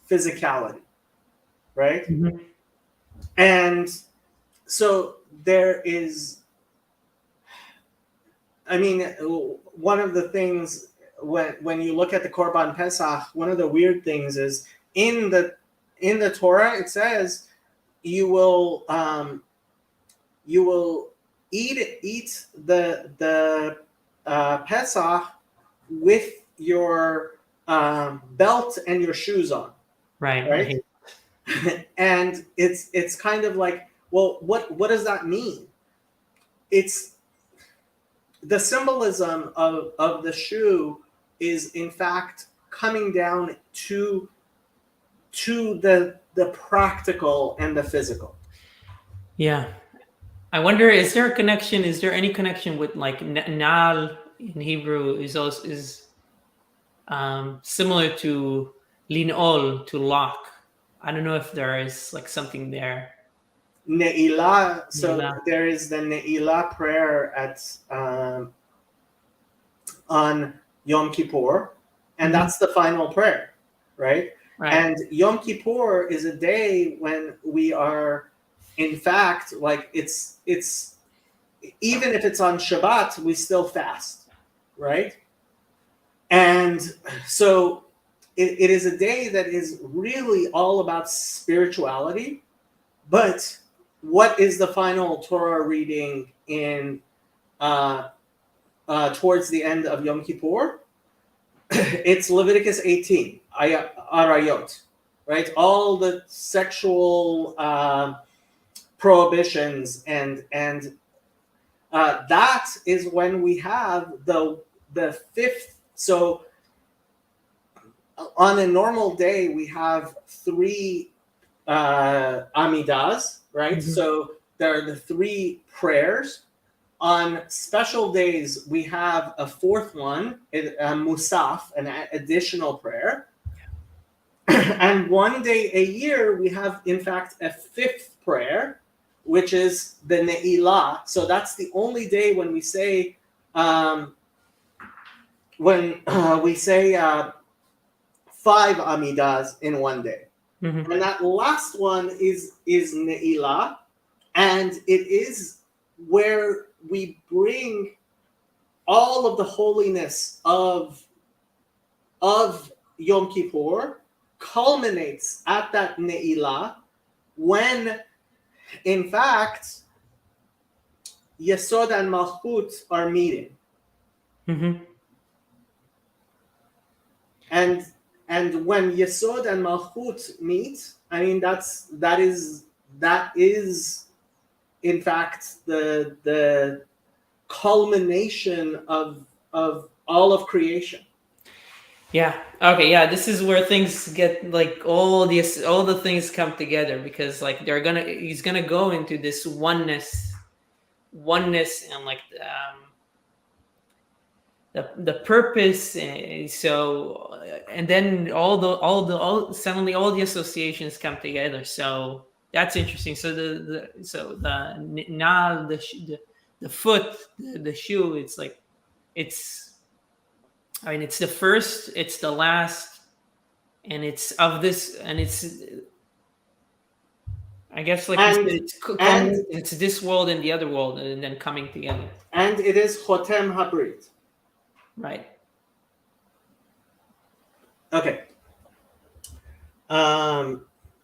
S1: physicality, right?
S2: Mhm.
S1: And so there is, I mean, one of the things when you look at the Korban Pesach, one of the weird things is in the Torah it says you will eat the Pesach with your belt and your shoes on, right? And it's kind of like, well, what does that mean? It's the symbolism of the shoe is in fact coming down to the practical and the physical.
S2: Yeah. I wonder, is there a connection? Is there any connection with like Nal in Hebrew is also is similar to linol to lock? I don't know if there is like something there.
S1: Ne'ilah, so
S2: Ne'ilah.
S1: there is the Ne'ilah prayer at on Yom Kippur, and that's the final prayer, right?
S2: Right.
S1: And Yom Kippur is a day when we are, in fact, like it's even if it's on Shabbat, we still fast, right? And so it is a day that is really all about spirituality. But what is the final Torah reading in towards the end of Yom Kippur? It's Leviticus 18, Arayot, right? All the sexual prohibitions and that is when we have the fifth. So on a normal day we have three amidas, right?
S2: Mhm.
S1: So there are the three prayers. On special days we have a fourth one, a musaf, an additional prayer. And one day a year we have in fact a fifth prayer, which is the Ne'ilah. So that's the only day when we say five amidas in one day.
S2: Mhm.
S1: And that last one is Ne'ilah, and it is where we bring all of the holiness of Yom Kippur culminates at that Ne'ilah, when in fact Yesod and Malchut are meeting.
S2: Mhm.
S1: And when Yesod and Malchut meet, I mean that is in fact the culmination of all of creation.
S2: Yeah. Okay. Yeah. This is where things get like all the things come together because like he's gonna go into this oneness and like the purpose. So and then suddenly all the associations come together. So that's interesting. So now the foot, the shoe. It's like it's. I mean, it's the first, it's the last, and it's of this, and it's, I guess, like you said, it's this world and the other world, and then coming together.
S1: And it is Chotem Habrit.
S2: Right.
S1: Okay.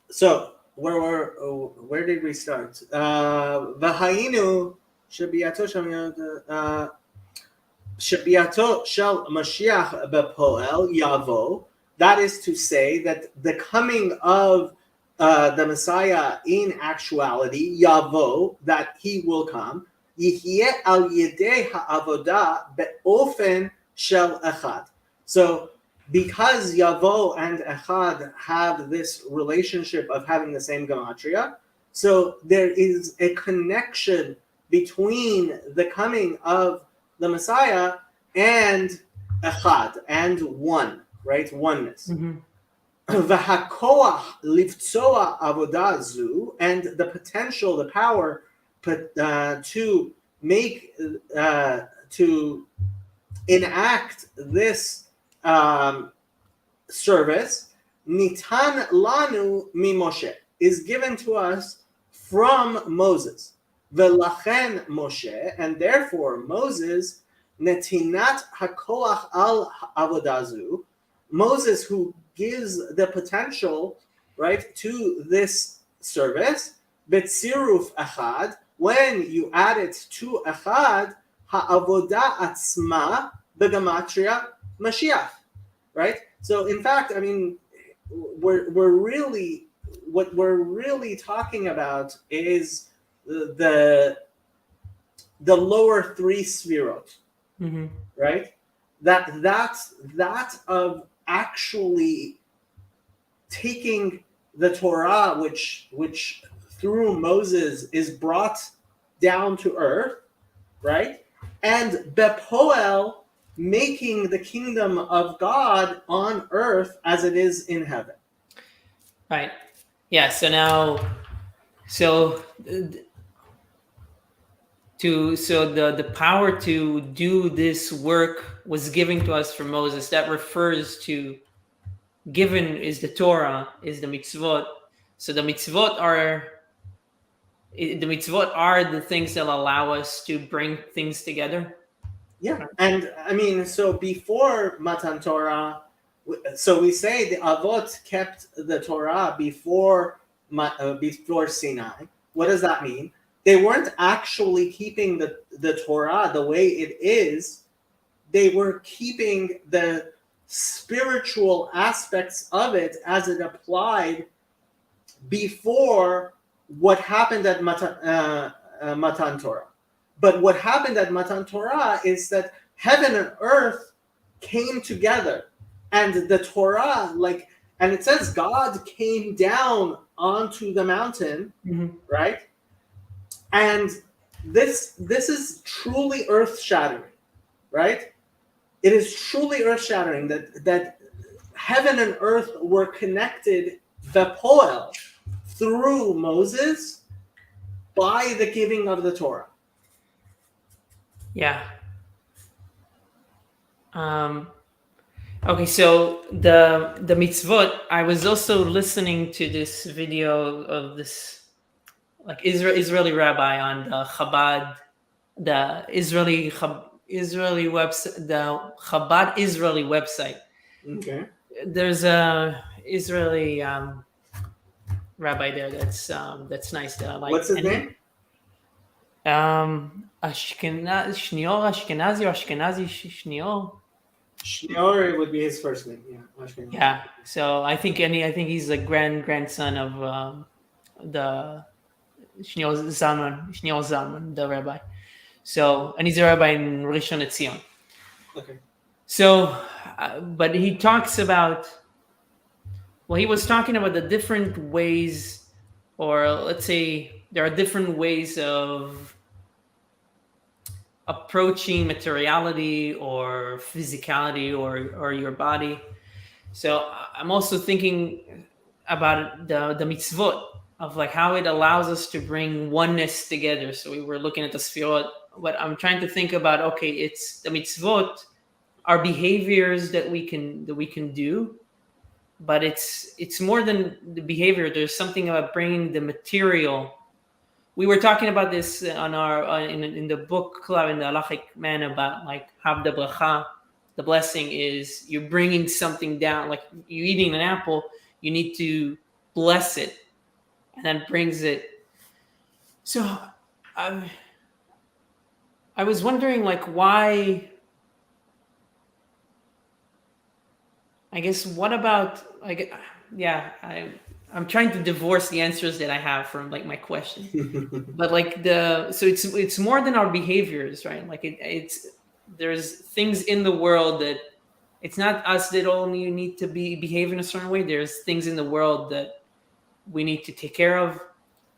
S1: So where did we start? V'hayinu shebiato shel Mashiach bepoel yavo. That is to say that the coming of the Messiah in actuality, yavo, that he will come, yihyeh al yedei ha'avodah be'ofen shel echad. So because Yavo and Echad have this relationship of having the same gematria, so there is a connection between the coming of the Messiah and Echad, and one, right? Oneness. V'hakoach livtsoa avodah zu, and the potential, the power to make, to enact this service, nitan lanu mi Moshe, is given to us from Moses. Velachen Moshe, and therefore Moses, netinat hakoach al avodazu, Moses, who gives the potential, right, to this service, betziruf echad, when you add it to echad, ha'avodah atzma begematria Mashiach, right? So in fact, I mean, we're really, what we're really talking about is the lower three sfirot, right? That of actually taking the Torah, which through Moses is brought down to earth, right? And bepoel, making the kingdom of God on earth as it is in heaven.
S2: Right. Yeah. So now, the power to do this work was given to us from Moses. That refers to, given is the Torah, is the mitzvot. So the mitzvot are the things that allow us to bring things together.
S1: Yeah, and I mean, so before Matan Torah, so we say the Avot kept the Torah before Sinai. What does that mean? They weren't actually keeping the Torah the way it is. They were keeping the spiritual aspects of it as it applied before what happened at Matan Torah. But what happened at Matan Torah is that heaven and earth came together, and the Torah, and it says God came down onto the mountain, right? And this is truly earth-shattering, right? It is truly earth-shattering that heaven and earth were connected, Vepoel, through Moses by the giving of the Torah.
S2: Yeah. Okay, so the mitzvot, I was also listening to this video of this Israeli rabbi on the Chabad, the Israeli website, the Chabad Israeli website.
S1: Okay.
S2: There's a Israeli rabbi there that's nice. That I like.
S1: What's his name?
S2: Shnior Ashkenazi or Ashkenazi Shnior.
S1: Shnior would be his first name. Yeah. Ashkenazi.
S2: Yeah. So I think he's the grandson of the Shnior Zalman, the rabbi. So, and he's a rabbi in Rishon LeZion.
S1: Okay.
S2: So, but he talks about, he was talking about the different ways, or let's say there are different ways of approaching materiality or physicality or your body. So I'm also thinking about the mitzvot of how it allows us to bring oneness together. So we were looking at the sfirot, but I'm trying to think about, okay, it's the mitzvot are behaviors that we can do, but it's more than the behavior. There's something about bringing the material. We were talking about this on our in the book club in the Halachic Man about Havda Bracha, the blessing is you're bringing something down, like you eating an apple, you need to bless it, and then brings it. So I was wondering, like, why. I guess what about like, yeah, I'm trying to divorce the answers that I have from like my question, but like it's more than our behaviors, right? Like it's there's things in the world that it's not us that only need to be behave in a certain way. There's things in the world that we need to take care of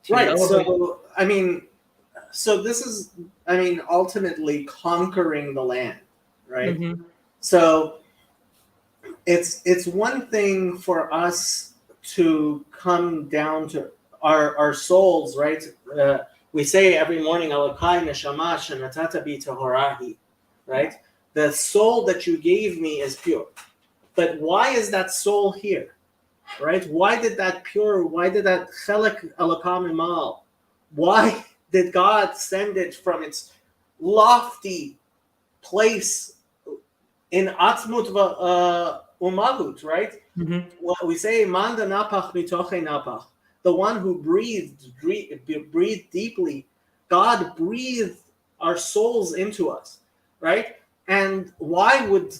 S2: to
S1: Right.
S2: elevate.
S1: So this is, ultimately conquering the land, right?
S2: Mm-hmm.
S1: So it's one thing for us to come down to our souls, right? We say every morning, Elokai neshama shenatata bi tahorahi, right? The soul that you gave me is pure. But why is that soul here, right? Why did that chelek Eloka mimal? Why did God send it from its lofty place in Atzmut Umahut, right?
S2: Mm-hmm.
S1: What we say, Manda Napach Mitoche Napach, the one who breathed deeply. God breathed our souls into us, right? And why would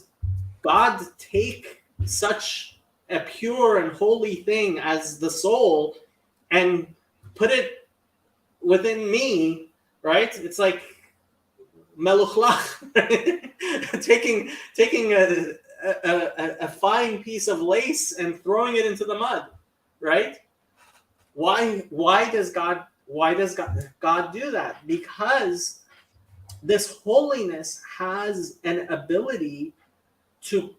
S1: God take such a pure and holy thing as the soul and put it within me, right? It's like meluchlach, taking a fine piece of lace and throwing it into the mud, right? Why does God do that? Because this holiness has an ability to.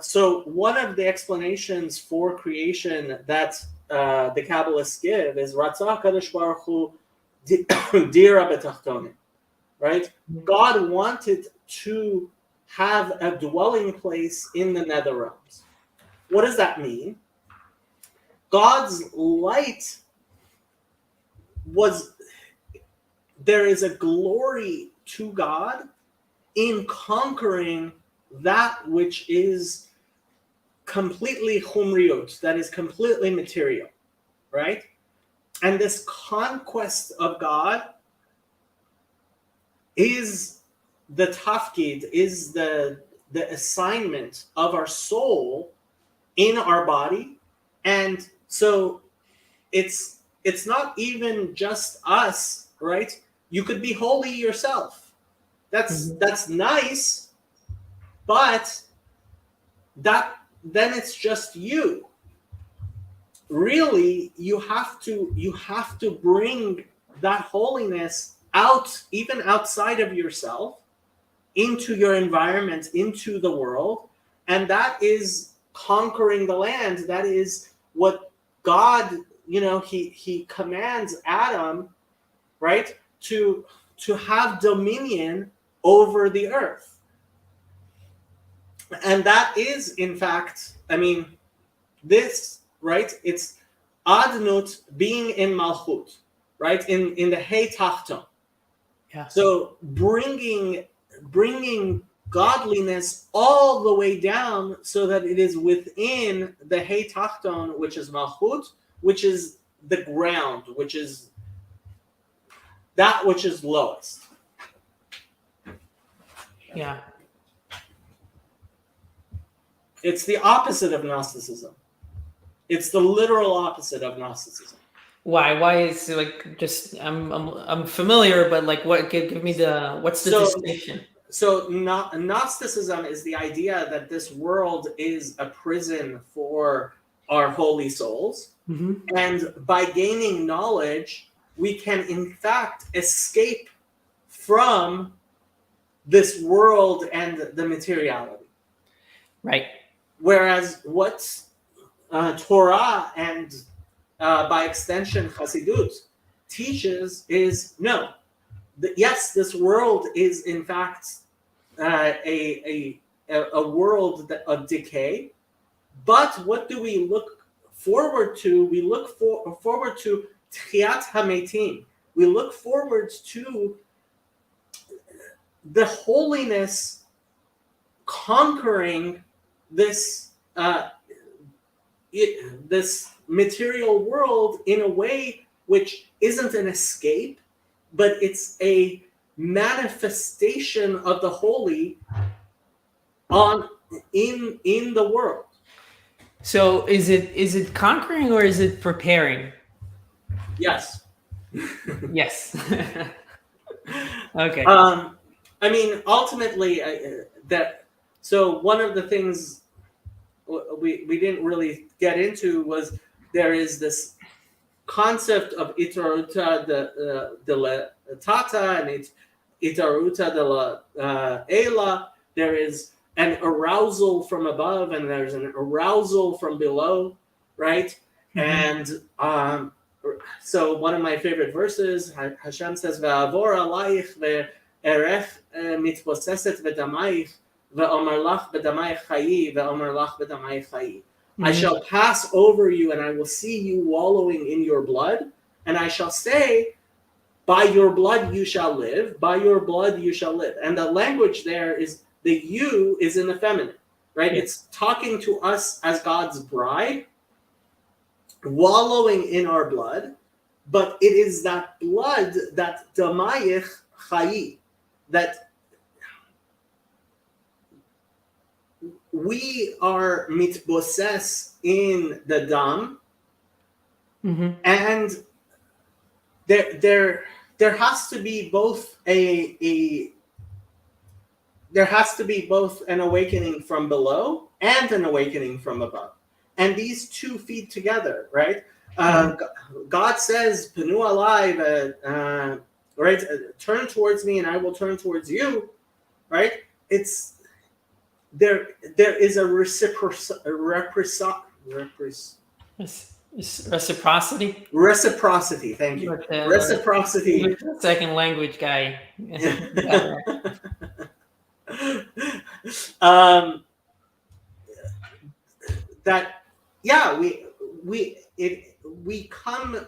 S1: So one of the explanations for creation that the Kabbalists give is Ratzah Kadosh Baruch Hu Dira B'Tachtonim. Right? God wanted to have a dwelling place in the nether realms. What does that mean? God's light there is a glory to God in conquering that which is completely chumriut, that is completely material, right? And this conquest of God is the tafkid, is the assignment of our soul in our body. And so it's not even just us, right? You could be holy yourself. That's nice, but then it's just you. Really, you have to bring that holiness out, even outside of yourself, into your environment, into the world. And that is conquering the land. That is what God, he commands Adam, right, to have dominion over the earth. And that is, in fact, this, right, it's adnut, being in malchut, right, in the Hey Tachton.
S2: Yeah.
S1: So bringing godliness all the way down so that it is within the Hey Tachton, which is malchut, which is the ground, which is that which is lowest.
S2: Yeah.
S1: It's the opposite of Gnosticism. It's the literal opposite of Gnosticism.
S2: Why is it like just I'm familiar, but like what give me what's the distinction?
S1: So Gnosticism is the idea that this world is a prison for our holy souls.
S2: Mm-hmm.
S1: And by gaining knowledge, we can in fact escape from this world and the materiality.
S2: Right.
S1: Whereas what Torah and by extension Hasidut teaches is no. Yes, this world is in fact a world of decay, but what do we look forward to? We look forward to Tchiat HaMetim. We look forward to the holiness conquering this this material world in a way which isn't an escape, but it's a manifestation of the holy in the world.
S2: So is it conquering or is it preparing?
S1: Yes.
S2: Yes. Okay.
S1: I mean, ultimately, so one of the things we didn't really get into was there is this concept of itaruta de la tata and itaruta de la ela. There is an arousal from above and there's an arousal from below, right?
S2: Mm-hmm.
S1: And so one of my favorite verses, Hashem says, "Ve'avor alayich ve'erech mitposeset v'damayich ve'omer lach b'damayich chayi ve'omer lach b'damayich chayi." I shall pass over you and I will see you wallowing in your blood, and I shall say, by your blood you shall live, by your blood you shall live. And the language there is the you is in the feminine, right?
S2: Yeah.
S1: It's talking to us as God's bride, wallowing in our blood, but it is that blood, that damayich chayi, that we are mitboses in the dam, and there has to be both there has to be both an awakening from below and an awakening from above, and these two feed together, right? God says, "Panu alai," right? Turn towards me, and I will turn towards you, right? It's there is a reciprocity. Reciprocity. Thank you. Reciprocity.
S2: Second language guy.
S1: That we come.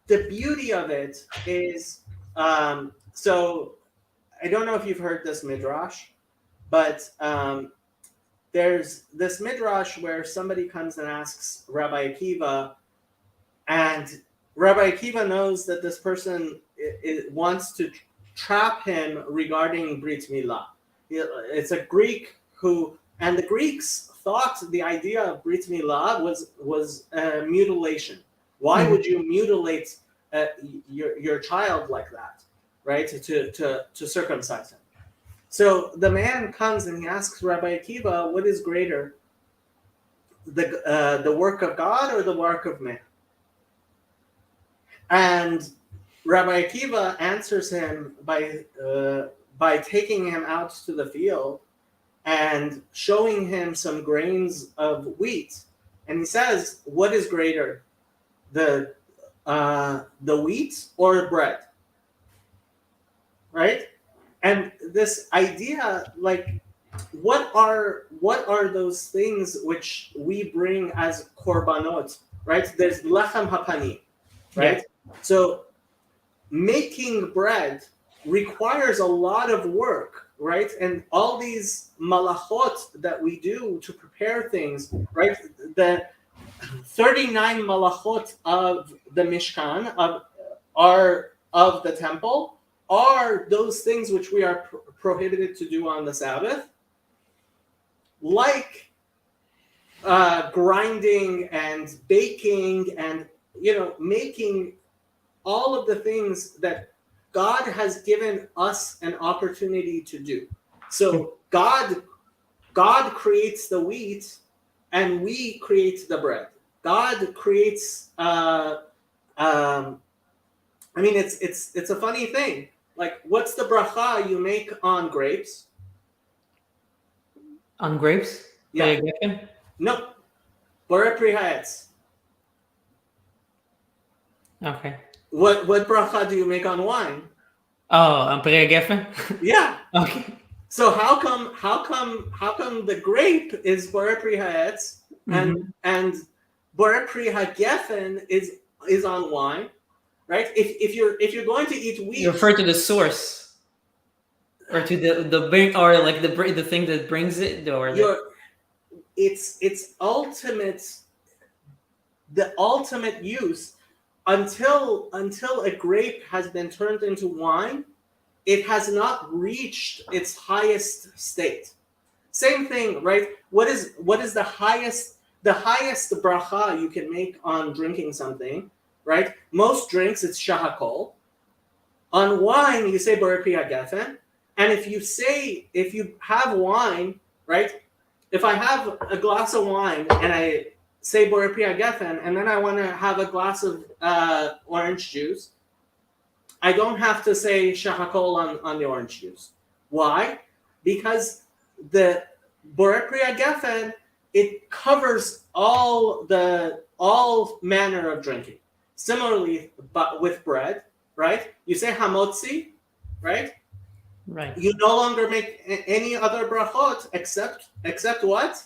S1: The beauty of it is so. I don't know if you've heard this midrash, but there's this midrash where somebody comes and asks Rabbi Akiva, and Rabbi Akiva knows that this person wants to trap him regarding Brit Milah. It's a Greek and the Greeks thought the idea of Brit Milah was mutilation. Why would you mutilate your child like that, right? To circumcise him. So the man comes and he asks Rabbi Akiva, what is greater, the work of God or the work of man? And Rabbi Akiva answers him by taking him out to the field and showing him some grains of wheat. And he says, what is greater, the wheat or bread? Right? And this idea, like, what are those things which we bring as korbanot, right? There's lechem hapani, right? Yeah. So making bread requires a lot of work, right? And all these malachot that we do to prepare things, right? The 39 malachot of the Mishkan of the temple are those things which we are prohibited to do on the Sabbath, like grinding and baking and making all of the things that God has given us an opportunity to do. So God creates the wheat and we create the bread. God creates it's a funny thing. Like, what's the bracha you make on grapes?
S2: On grapes?
S1: Yeah. No. Borei Pri Ha'etz.
S2: Okay.
S1: What bracha do you make on wine?
S2: Oh, on Pri Geffen?
S1: Yeah.
S2: Okay.
S1: So how come the grape is Borei Pri Ha'etz and Borei Pri HaGeffen is on wine? Right? If you're going to eat wheat,
S2: you refer to the source. or to the bring, or like the thing that brings it, or
S1: it's the ultimate use. Until a grape has been turned into wine, it has not reached its highest state. Same thing, right? What is the highest bracha you can make on drinking something, right? Most drinks it's shahakol. On wine you say borei pri hagafen, and if you have wine, right? If I have a glass of wine and I say borei pri hagafen, and then I want to have a glass of orange juice, I don't have to say shahakol on the orange juice. Why? Because the borei pri hagafen, it covers all manner of drinking. Similarly, but with bread, right? You say hamotzi, right?
S2: right.
S1: You no longer make any other brachot except what?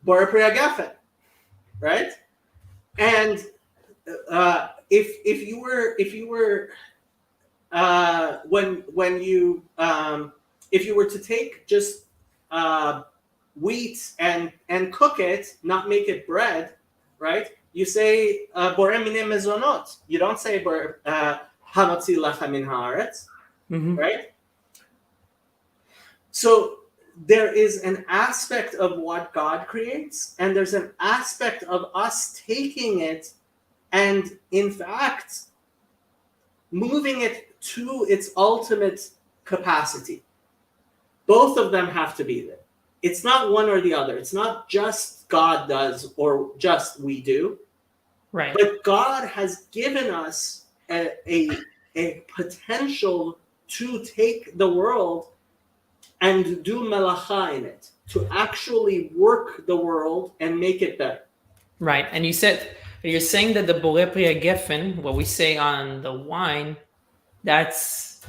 S1: Borei pri hagafen, right? And if you were if you were to take just wheat and cook it, not make it bread, right? You say borei mine mezonot. You don't say hamotzi lechem min haaretz, right? So there is an aspect of what God creates, and there's an aspect of us taking it and, in fact, moving it to its ultimate capacity. Both of them have to be there. It's not one or the other. It's not just God does or just we do.
S2: Right.
S1: But God has given us a potential to take the world and do melacha in it, to actually work the world and make it better.
S2: Right. And you're saying that the borei pri hagafen, what we say on the wine, that's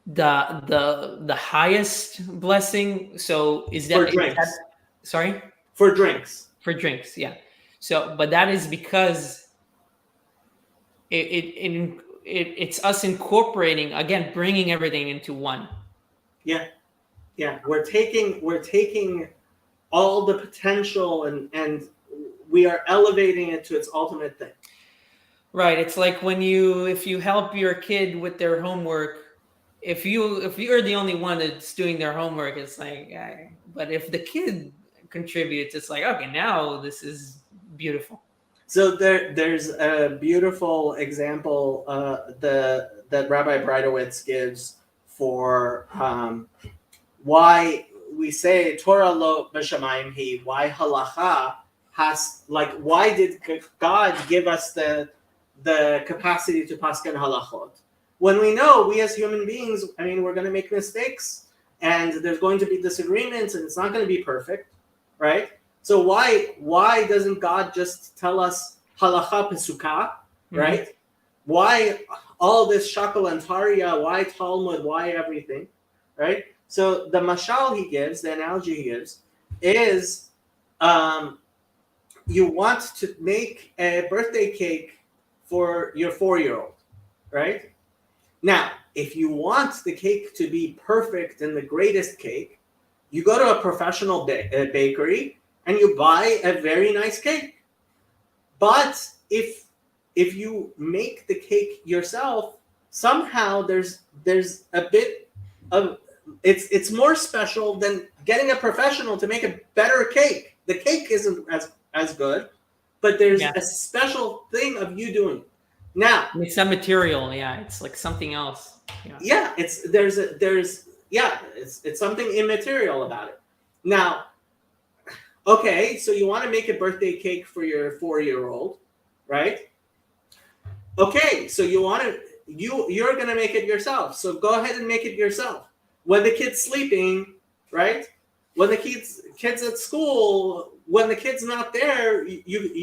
S2: the highest blessing. So is that
S1: For drinks.
S2: Sorry?
S1: For drinks.
S2: For drinks, yeah. So, but that is because it's us incorporating, again, bringing everything into one.
S1: Yeah. We're taking all the potential and we are elevating it to its ultimate thing.
S2: Right. It's like if you help your kid with their homework, if you're the only one that's doing their homework, it's like, but if the kid contributes, it's like, okay, now this is beautiful.
S1: So there's a beautiful example that Rabbi Breitowitz gives for why we say Torah lo b'shamayim hi, why halacha has, like, why did God give us the capacity to paskin halachot? When we know we as human beings, I mean, we're going to make mistakes and there's going to be disagreements and it's not going to be perfect, right? So why doesn't God just tell us halacha pesuka, right? Mm-hmm. Why all this shakal and taria? Why Talmud? Why everything, right? So the mashal he gives, the analogy he gives, is you want to make a birthday cake for your 4-year-old, right? Now, if you want the cake to be perfect and the greatest cake, you go to a professional bakery and you buy a very nice cake. But if you make the cake yourself, somehow there's a bit of it's more special than getting a professional to make a better cake. The cake isn't as good, but there's a special thing of you doing it. Now
S2: it's a material, it's like something else.
S1: It's something immaterial about it. Now, okay, so you want to make a birthday cake for your 4-year-old, right? Okay, so you're gonna make it yourself. So go ahead and make it yourself. When the kid's sleeping, right? When the kids at school, when the kid's not there, you're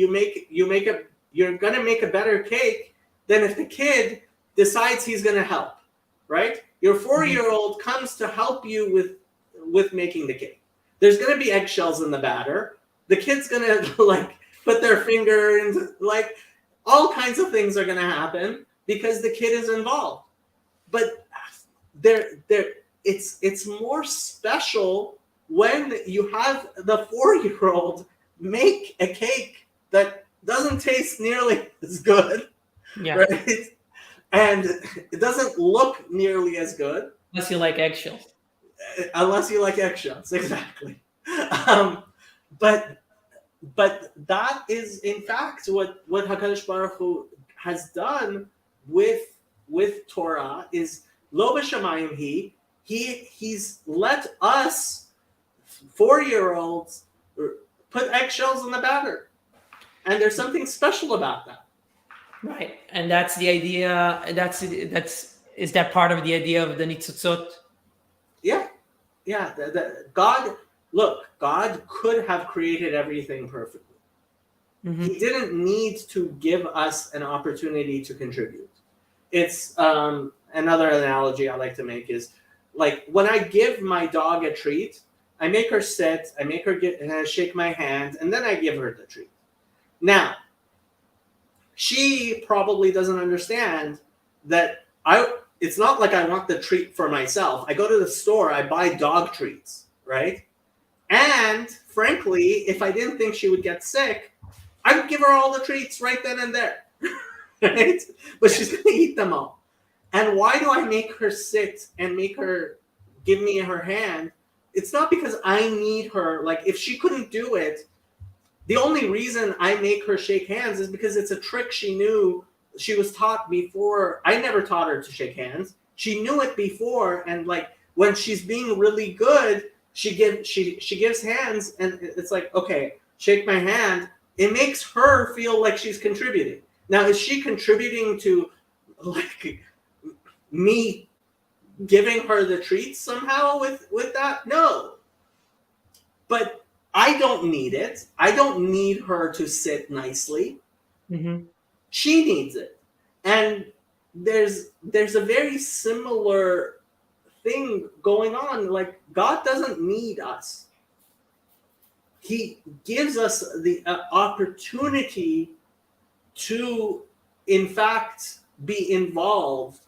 S1: gonna make a better cake than if the kid decides he's gonna help, right? Your 4-year-old comes to help you with making the cake. There's gonna be eggshells in the batter. The kid's gonna like put their finger into, like, all kinds of things are gonna happen because the kid is involved. But it's more special when you have the 4-year-old make a cake that doesn't taste nearly as good,
S2: Yeah.
S1: right? And it doesn't look nearly as good.
S2: Unless you like eggshells.
S1: Unless you like eggshells, exactly. Um, but that is in fact what Hakadosh Baruch Hu has done with Torah is lo b'shamayim he's let us 4-year-olds put eggshells in the batter, and there's something special about that.
S2: Right, and that's the idea. Is that part of the idea of the nitzutzot?
S1: Yeah. God could have created everything perfectly.
S2: Mm-hmm.
S1: He didn't need to give us an opportunity to contribute. It's another analogy I like to make is like when I give my dog a treat, I make her sit, I make her shake my hand, and then I give her the treat. Now, she probably doesn't understand that it's not like I want the treat for myself. I go to the store, I buy dog treats, right? And frankly, if I didn't think she would get sick, I would give her all the treats right then and there, right? But she's going to eat them all. And why do I make her sit and make her give me her hand? It's not because I need her. Like, if she couldn't do it, the only reason I make her shake hands is because it's a trick she knew. She was taught before. I never taught her to shake hands. She knew it before, and like when she's being really good, she gives hands, and it's like, okay, shake my hand. It makes her feel like she's contributing. Now, is she contributing to like me giving her the treats somehow with that? No. But I don't need it. I don't need her to sit nicely.
S2: Mm-hmm.
S1: She needs it. And there's a very similar thing going on. Like, God doesn't need us. He gives us the opportunity to, in fact, be involved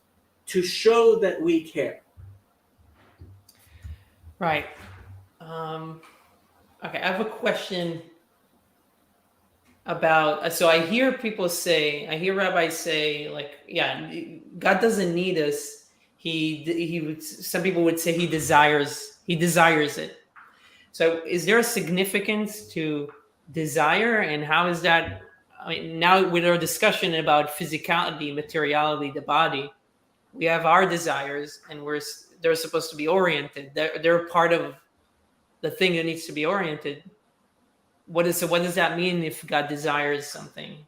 S1: to show that we care.
S2: Right. Okay, I have a question about. So I hear rabbis say, like, yeah, God doesn't need us. He would. Some people would say he desires it. So is there a significance to desire, and how is that? I mean, now with our discussion about physicality, materiality, the body, we have our desires, and they're supposed to be oriented. They're part of the thing that needs to be oriented. What does that mean if God desires something?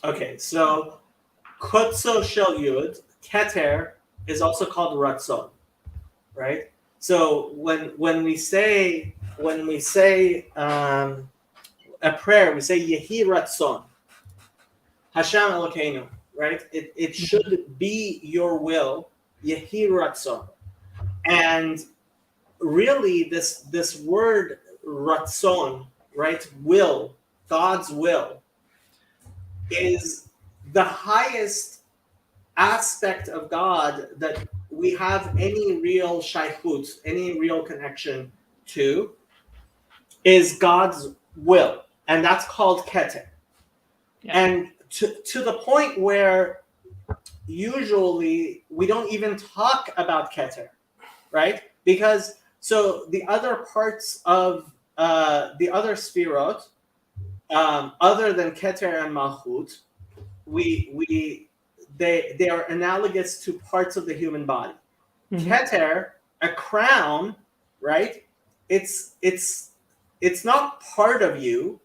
S1: Okay, so kotso shel yud, keter, is also called ratzon, right? So when we say a prayer, we say Yehi Ratzon, Hashem Elokeinu, right? It should be your will, Yehi Ratzon. And really, this word Ratzon, right? Will, God's will, is the highest aspect of God that we have any real shaykhut, any real connection to, is God's will. And that's called keter. Yeah. And to the point where usually we don't even talk about keter, right? Because so the other parts of the other sfirot, other than keter and malchut, they are analogous to parts of the human body. Mm-hmm. Keter, a crown, right? It's not part of you.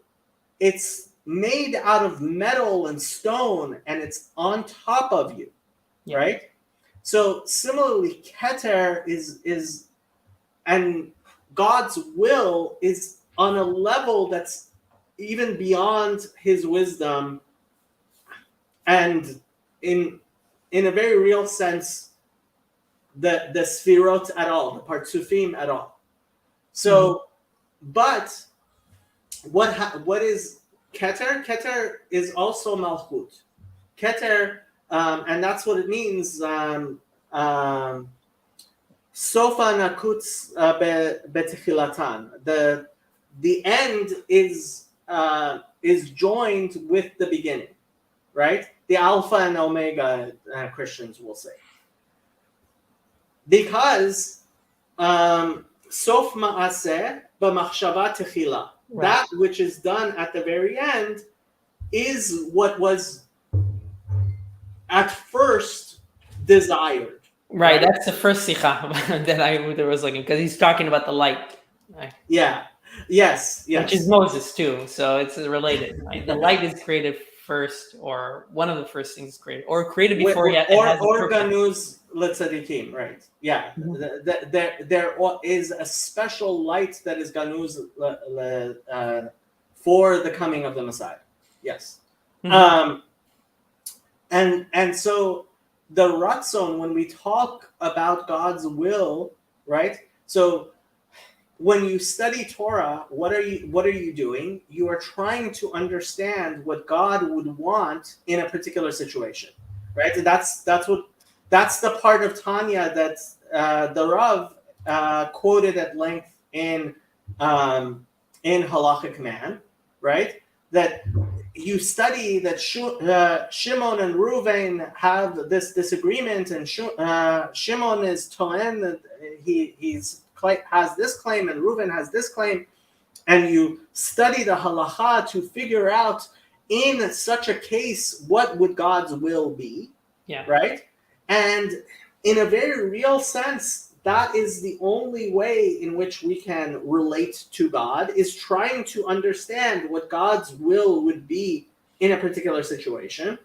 S1: It's made out of metal and stone, and it's on top of you, yeah. Right? So similarly, keter is and God's will is on a level that's even beyond his wisdom, and in a very real sense, the sfirot at all, the partsufim at all. So, but what is keter? Keter is also malchut. Keter, and that's what it means. Sofa nakutz betechilatan. The end is joined with the beginning, right? The Alpha and Omega, Christians will say, because sof ma'aseh b'machshava techila. That which is done at the very end is what was at first desired.
S2: Right. That's the first sikha that I was looking, because he's talking about the light. Right?
S1: Yeah. Yes.
S2: Which is Moses too, so it's related. Right? The light is created first, or one of the first things created, or created before it has a purpose.
S1: Ganuz letzadikim, right? Yeah. There is a special light that is ganuz for the coming of the Messiah. Yes. And so the ratzon, when we talk about God's will, right? So when you study Torah, what are you doing? You are trying to understand what God would want in a particular situation, right? That's the part of Tanya that the Rav quoted at length in Halachic Man, right? That you study that Shimon and Reuven have this disagreement, and Shimon is toen that he's has this claim, and Reuven has this claim, and you study the halacha to figure out in such a case what would God's will be, right? And in a very real sense, that is the only way in which we can relate to God, is trying to understand what God's will would be in a particular situation.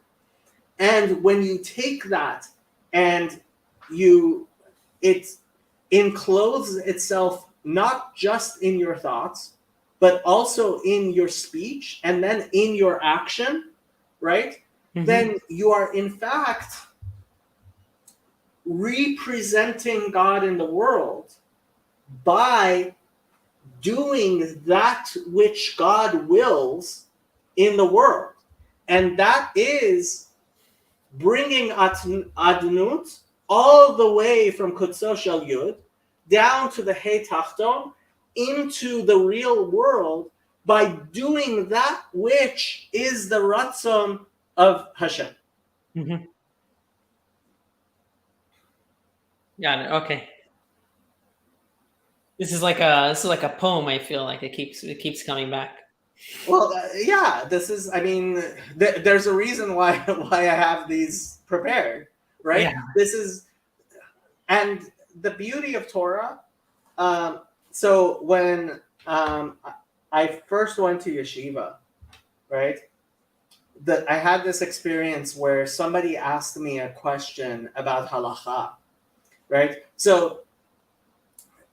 S1: And when you take that and it encloses itself not just in your thoughts, but also in your speech and then in your action, right? Then you are in fact representing God in the world by doing that which God wills in the world. And that is bringing Adnut all the way from Kutso Shel Yud down to the Hey Tachton into the real world by doing that which is the Ratzon of Hashem.
S2: Yeah. Okay. This is like a poem. I feel like it keeps coming back.
S1: Well, yeah. This is. I mean, there's a reason why I have these prepared, right?
S2: Yeah.
S1: This is, and the beauty of Torah. So when I first went to yeshiva, right? That I had this experience where somebody asked me a question about halacha, right? So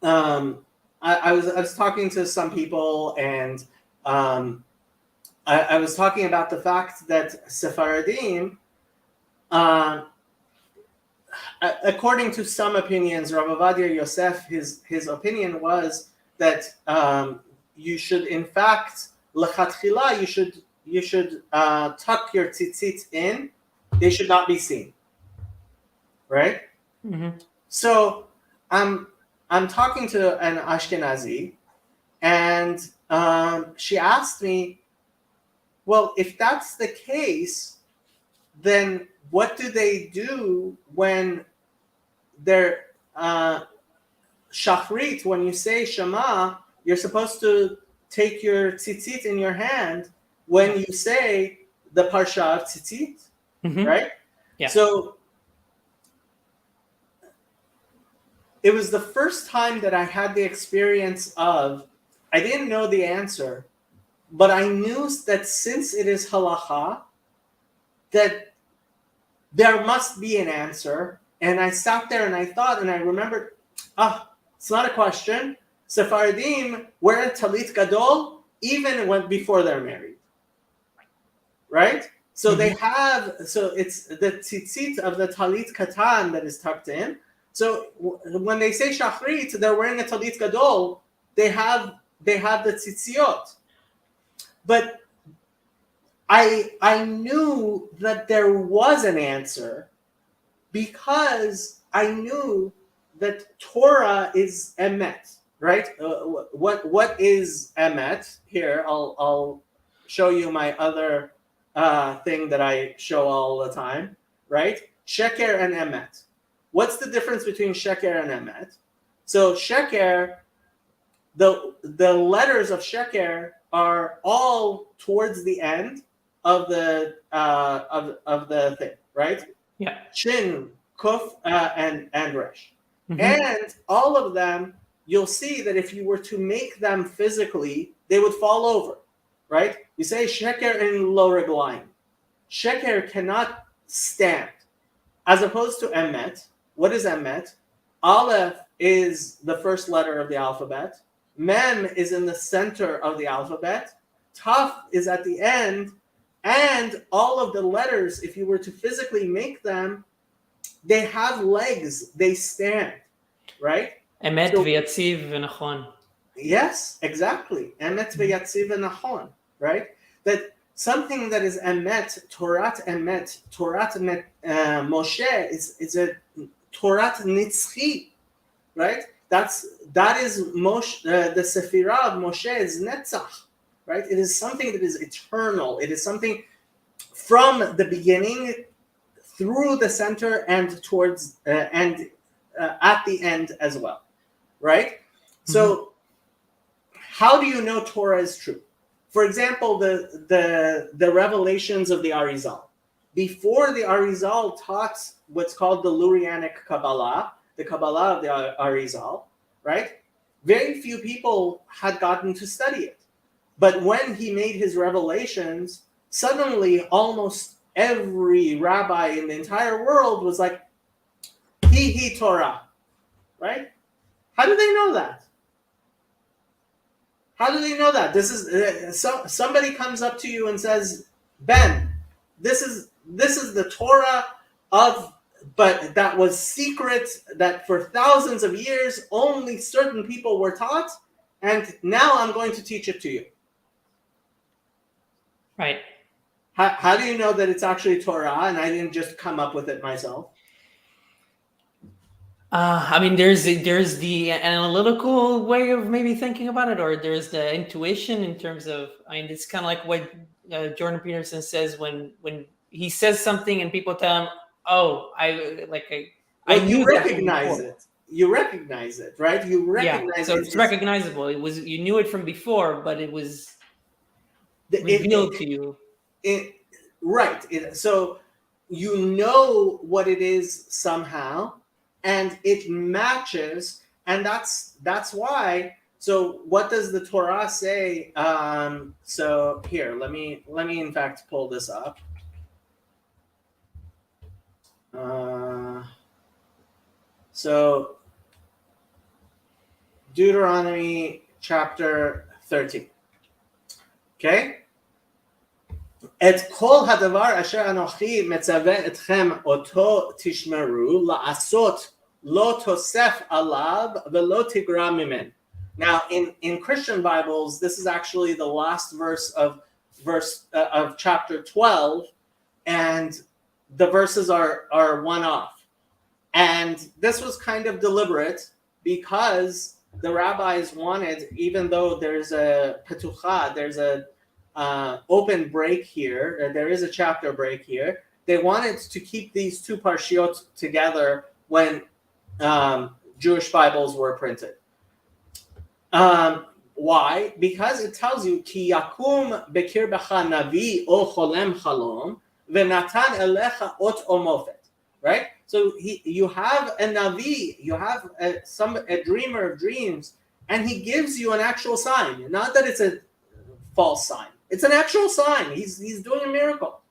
S1: I was talking to some people, and I was talking about the fact that Sephardim, according to some opinions, Rav Ovadia Yosef, his opinion was that you should, in fact, lechatchila, you should tuck your tzitzit in. They should not be seen, right? So I'm talking to an Ashkenazi, and she asked me, well, if that's the case, then what do they do when they're shachrit? When you say Shema, you're supposed to take your tzitzit in your hand when you say the parsha of tzitzit, right?
S2: Yeah.
S1: So it was the first time that I had the experience of, I didn't know the answer, but I knew that since it is halacha, that there must be an answer. And I sat there and I thought, and I remembered, it's not a question. Sephardim wear talit gadol even before they're married, right? So they have, so it's the tzitzit of the talit katan that is tucked in. So when they say shachrit, they're wearing a talit gadol. They have the tzitziot. But I knew that there was an answer because I knew that Torah is emet, right? What is emet? Here, I'll show you my other thing that I show all the time, right? Sheker and emet. What's the difference between sheker and emet? So sheker, the letters of sheker are all towards the end of the of the thing, right?
S2: Yeah.
S1: Shin, kuf, and resh. And all of them, you'll see that if you were to make them physically, they would fall over, right? You say sheker in lo reglaim. Sheker cannot stand. As opposed to emet. What is emet? Aleph is the first letter of the alphabet. Mem is in the center of the alphabet. Taf is at the end. And all of the letters, if you were to physically make them, they have legs. They stand, right?
S2: Emet v'yatziv v'nachon.
S1: Yes, exactly. Emet v'yatziv v'nachon, right? That something that is emet, Torat Moshe is a Torat nitzchi, right? That is Moshe. The Sephirah of Moshe is netzach, right? It is something that is eternal. It is something from the beginning through the center and towards and at the end as well, right? So how do you know Torah is true? For example, the revelations of the Arizal. Before the Arizal taught what's called the Lurianic Kabbalah, the Kabbalah of the Arizal, right? Very few people had gotten to study it. But when he made his revelations, suddenly almost every rabbi in the entire world was like, he Torah, right? How do they know that? How do they know that? This is somebody comes up to you and says, Ben, this is the Torah but that was secret, that for thousands of years only certain people were taught, and now I'm going to teach it to you.
S2: Right.
S1: How do you know that it's actually Torah and I didn't just come up with it myself?
S2: I mean, there's the analytical way of maybe thinking about it, or there's the intuition in terms of, I mean, it's kind of like what Jordan Peterson says when he says something and people tell him, "Oh, I knew
S1: you
S2: that
S1: recognize
S2: before."
S1: it. You recognize it, right? You recognize
S2: so it's recognizable. It was, you knew it from before, but it was revealed to you.
S1: Right. So you know what it is somehow, and it matches, and that's why. So what does the Torah say? So here, let me in fact pull this up. So Deuteronomy chapter 13. Okay? את כל הדבר אשר אנוכי מצווה אתכם אותו תשמרו לעשות לא תוסף עליו ולא תגרע ממנו. Now in Christian Bibles, this is actually the last verse of chapter 12, and the verses are one off. And this was kind of deliberate because the rabbis wanted, even though there's a petucha, there's a open break here, there is a chapter break here, they wanted to keep these two parshiot together when Jewish Bibles were printed. Why? Because it tells you ki yakum bekirbecha navi o cholem chalom v'natan elecha ot o mofet. Right? So you have a navi, you have a dreamer of dreams, and he gives you an actual sign. Not that it's a false sign. It's an actual sign. He's doing a miracle.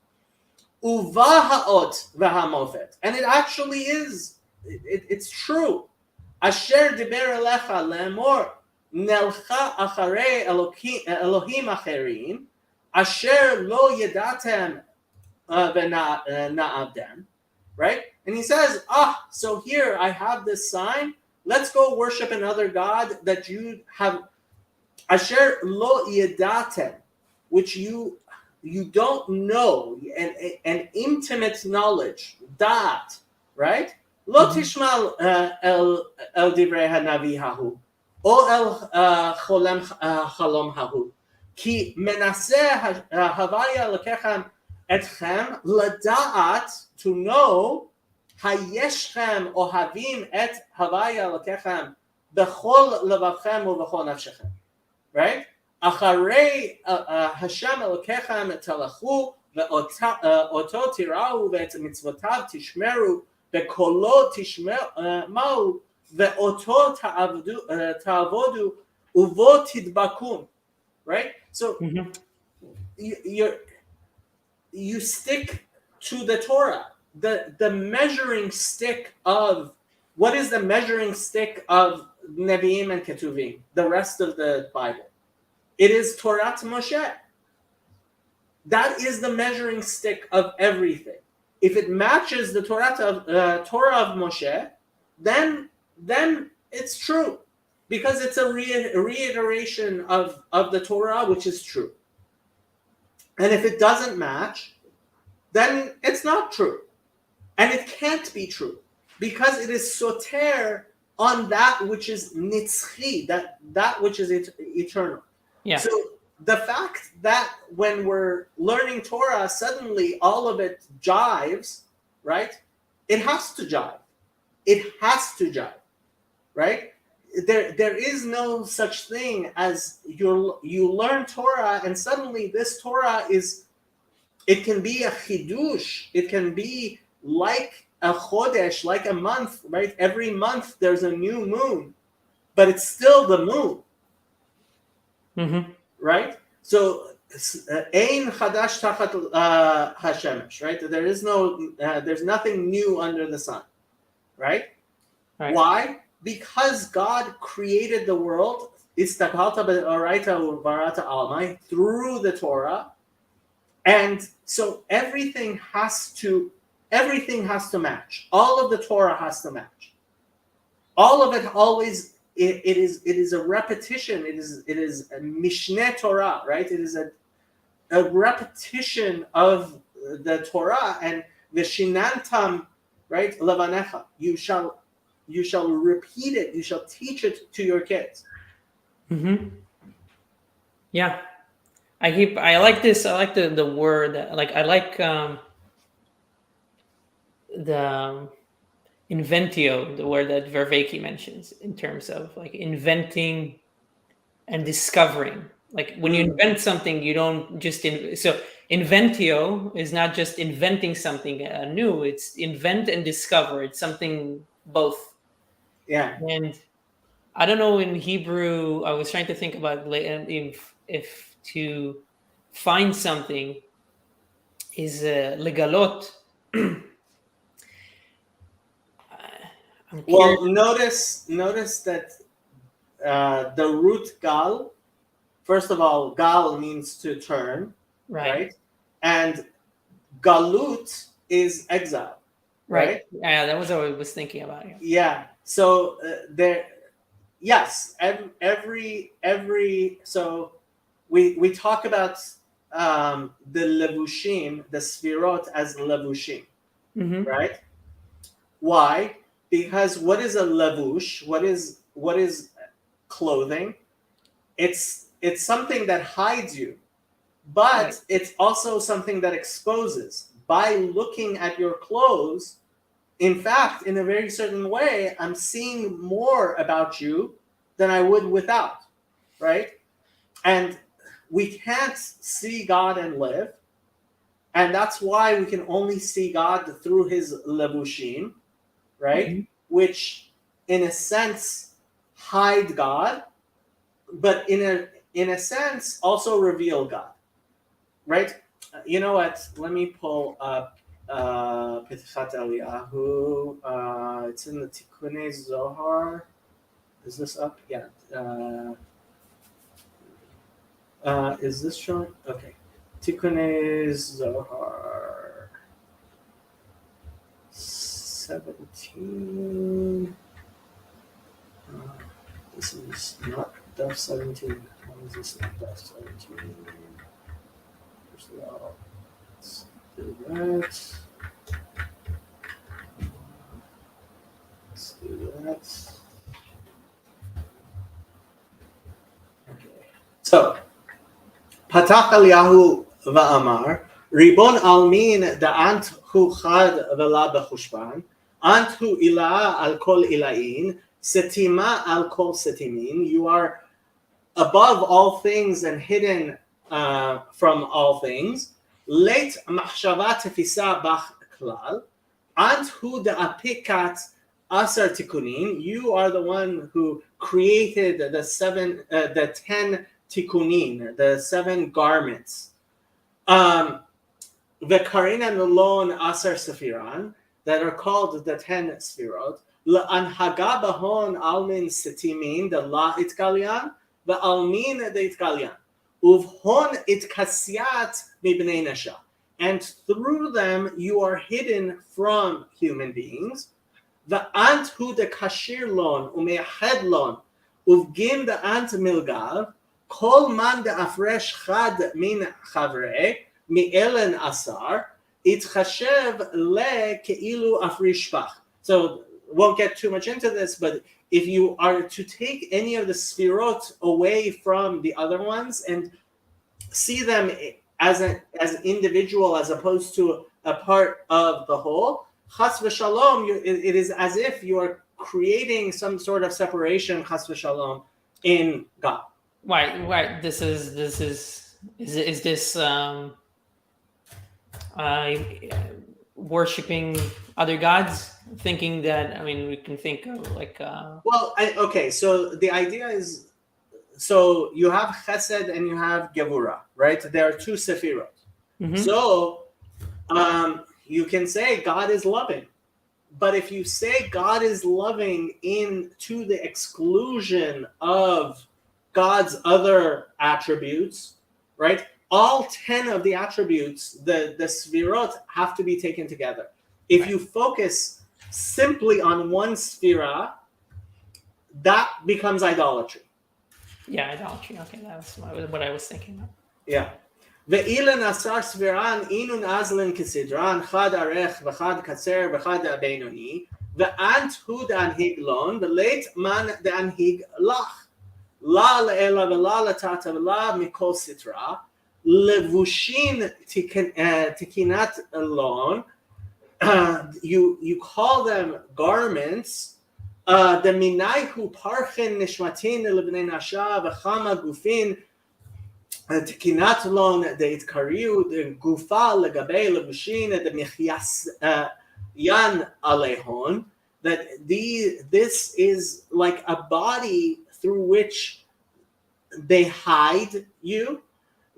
S1: Uva ha'ot v'hamofet. And it actually is. It's true. Asher diber elecha le'emor nelcha acharei Elohim acherim asher lo yedatem v'na'avdem. Right? And he says, so here I have this sign. Let's go worship another God that you have. Asher lo yedatem, which you don't know, an intimate knowledge, dat, right? לא תשמע אל דברי הנביא ההוא, או אל חלום ההוא, כי מנסה הוויה אלוקיכם אתכם לדעת, to know, הישכם אוהבים את הוויה אלוקיכם בכל לבבכם ובכל נפשכם. Right? אחרי השם אלוקיכם תלכו ואותו תיראו ואת מצוותיו תשמרו בקולו תשמעו ואותו תעבודו ובו תדבקון. Right? So you stick to the Torah. The measuring stick of, what is the measuring stick of Nevi'im and Ketuvim, the rest of the Bible? It is Torah Moshe. That is the measuring stick of everything. If it matches the Torah of Moshe, then it's true, because it's a reiteration of the Torah, which is true. And if it doesn't match, then it's not true. And it can't be true, because it is soter on that which is nitzchi, that which is eternal.
S2: Yeah.
S1: So the fact that when we're learning Torah, suddenly all of it jives, right? It has to jive. It has to jive, right? There is no such thing as you learn Torah and suddenly this Torah it can be a chidush, it can be like a chodesh, like a month, right? Every month there's a new moon, but it's still the moon.
S2: Mm-hmm.
S1: Right? So, ein chadash tachat hashemesh, right? There is there's nothing new under the sun, right? Why? Because God created the world, istakalta be'oraita u'barata almai, through the Torah, and so everything has to match. All of the Torah has to match. All of it always. It is a repetition. It is a Mishneh Torah, right? It is a repetition of the Torah, and Veshinantam, right? Levanecha. You shall repeat it. You shall teach it to your kids.
S2: Mm-hmm. Yeah, I like this. I like the word. Like I like the inventio, the word that Vervaeke mentions in terms of like inventing and discovering. Like when you invent something, you don't just so inventio is not just inventing something new. It's invent and discover. It's something both.
S1: Yeah.
S2: And I don't know, in Hebrew, I was trying to think about if to find something is legalot.
S1: Well, notice that the root gal, first of all, gal means to turn, right? And galut is exile, right?
S2: Yeah, that was what I was thinking about.
S1: Yeah. So yes, every so we talk about the levushim, the sfirot as levushim, right? Why? Because what is a levush? What is clothing? It's something that hides you, but it's also something that exposes. By looking at your clothes, in fact, in a very certain way, I'm seeing more about you than I would without, right? And we can't see God and live, and that's why we can only see God through His levushim, right? Which, in a sense, hide God, but in a sense also reveal God, right? You know what? Let me pull up Petchat Eliyahu. It's in the Tikkunei Zohar. Is this up? Yeah. Is this showing? Okay. Tikkunei Zohar 17. This is not Daf 17. Why is this not Daf 17? First of all, let's do that. that. Okay. So, Patach Eliyahu va'amar, Ribon almin da'ant hu chad v'la b'chushban, ant hu ilah al kol ilahin, setima al kol setimin. You are above all things and hidden from all things. Leit machshava tefisa bach klal, ant hu da'apikat asar tikunin. You are the one who created the 10 tikunin, the 7 garments. V'karina nolon asar sefiran, that are called the 10 sfirot. L'anhaga bahon almin setimin, the la itkalyan, v'almin the itkalyan. Uvhon itkasyat mibnei nasha. And through them you are hidden from human beings. The ant hu de kashir lon umeached lon uvgim the ant milgav kol man de afresh chad min chavre mi'elen asar itchashev le keilu afrishpach. So won't get too much into this, but if you are to take any of the sfirot away from the other ones and see them as individual as opposed to a part of the whole, chas v'shalom, it is as if you are creating some sort of separation, chas v'shalom, in God.
S2: Why? This is this worshiping other gods? Thinking that, I mean, we can think of like.
S1: Okay. So the idea is, so you have Chesed and you have Gevura, right? There are 2 Sefirot. Mm-hmm. So you can say God is loving. But if you say God is loving to the exclusion of God's other attributes, right? All 10 of the attributes, the Sefirot, have to be taken together. If you focus simply on one Sefirah, that becomes idolatry.
S2: Yeah, idolatry. Okay, that's what I was thinking of.
S1: Yeah. Ve'ilan asar sviran inun azlin kisidran chad arech v'chad katzer v'chad abeinoni ve'ant hu d'anhig lon v'leit man d'anhig lach la le'ela v'la latata v'la mikol sitra levushin tikinat lon. You call them garments. The minayhu parchen nishmatin lebnei nasha v'chama gufin tikinat lon deitkariu the gufa legabei lebushin the michias yan alehon. That this is like a body through which they hide you.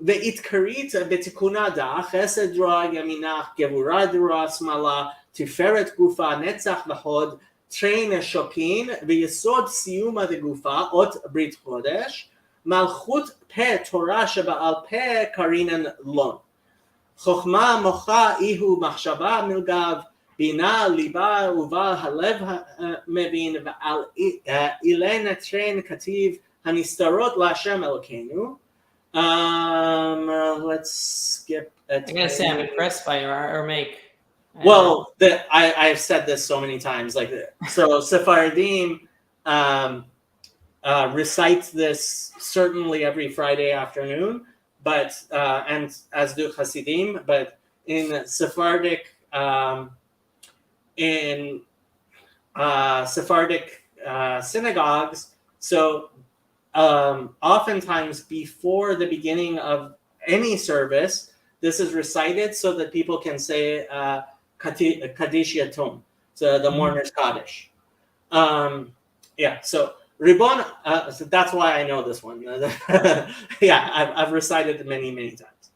S1: Ve'itkarit betikunada chesed ra yaminach gevura dura smala tiferet gufa netzach v'hod train shokin v'yesod siyuma de gufa ot brit chodesh malchut pe Torah sheba'al pe karinan lon chokhma mocha ihu machshava milgav bina liba uva halev mevin v'al ilena train kativ hanistarot la'Hashem Elokeinu. Let's skip.
S2: I gotta say, I'm impressed by your make.
S1: Well, I've said this so many times. So Sephardim recite this certainly every Friday afternoon, but and as do Hasidim. But in Sephardic synagogues, so oftentimes before the beginning of any service, this is recited so that people can say Kaddish Yatum, so the mourner's Kaddish. So Ribon, so that's why I know this one. I've recited it many times.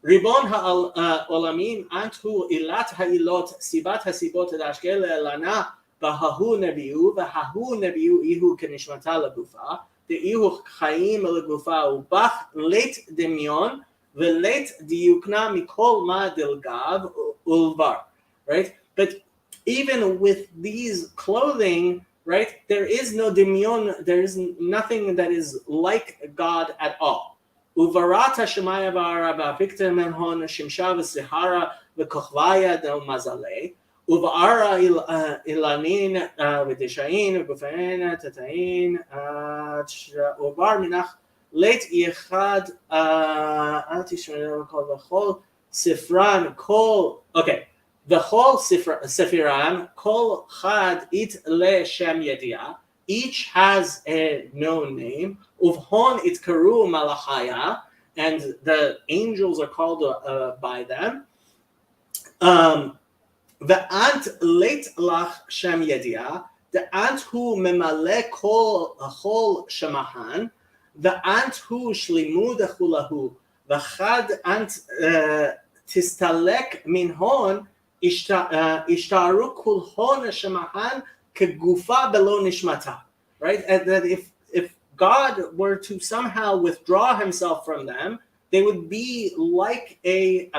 S1: Ribon ha'olamim antu ilat ha'ilot sibat hasibot dashkel elana b'hahu nebiu v'hahu nebiu ihu kenishmata lagufa de'ihu chaim lagufa ubach leit demyon v'leit diukna mikol ma dilgav ulvar. Right? But even with these clothing, right, there is no demyon, there is nothing that is like God at all. Uvarata shemaya v'ara v'avikta menhon shimsha v'sihara v'kochvaya del mazale ובערה אילנין ודשאין וגופן תתאין עובר מנח לית אחד אל תשמעו כל וכל ספרן כל וכל ספירן כל חד ית לשם ידיעה each has a known name ובהון יתקראו מלאכיה and the angels are called by them ואנט לית לך שם ידיעה ואנט הוא ממלא כל שמהן ואנט הוא שלימו דכולהו וחד אנט תסתלק מן הון השתערו כל הון שמהן כגופה בלא נשמתה, right? And that if God were to somehow withdraw himself from them, they would be like a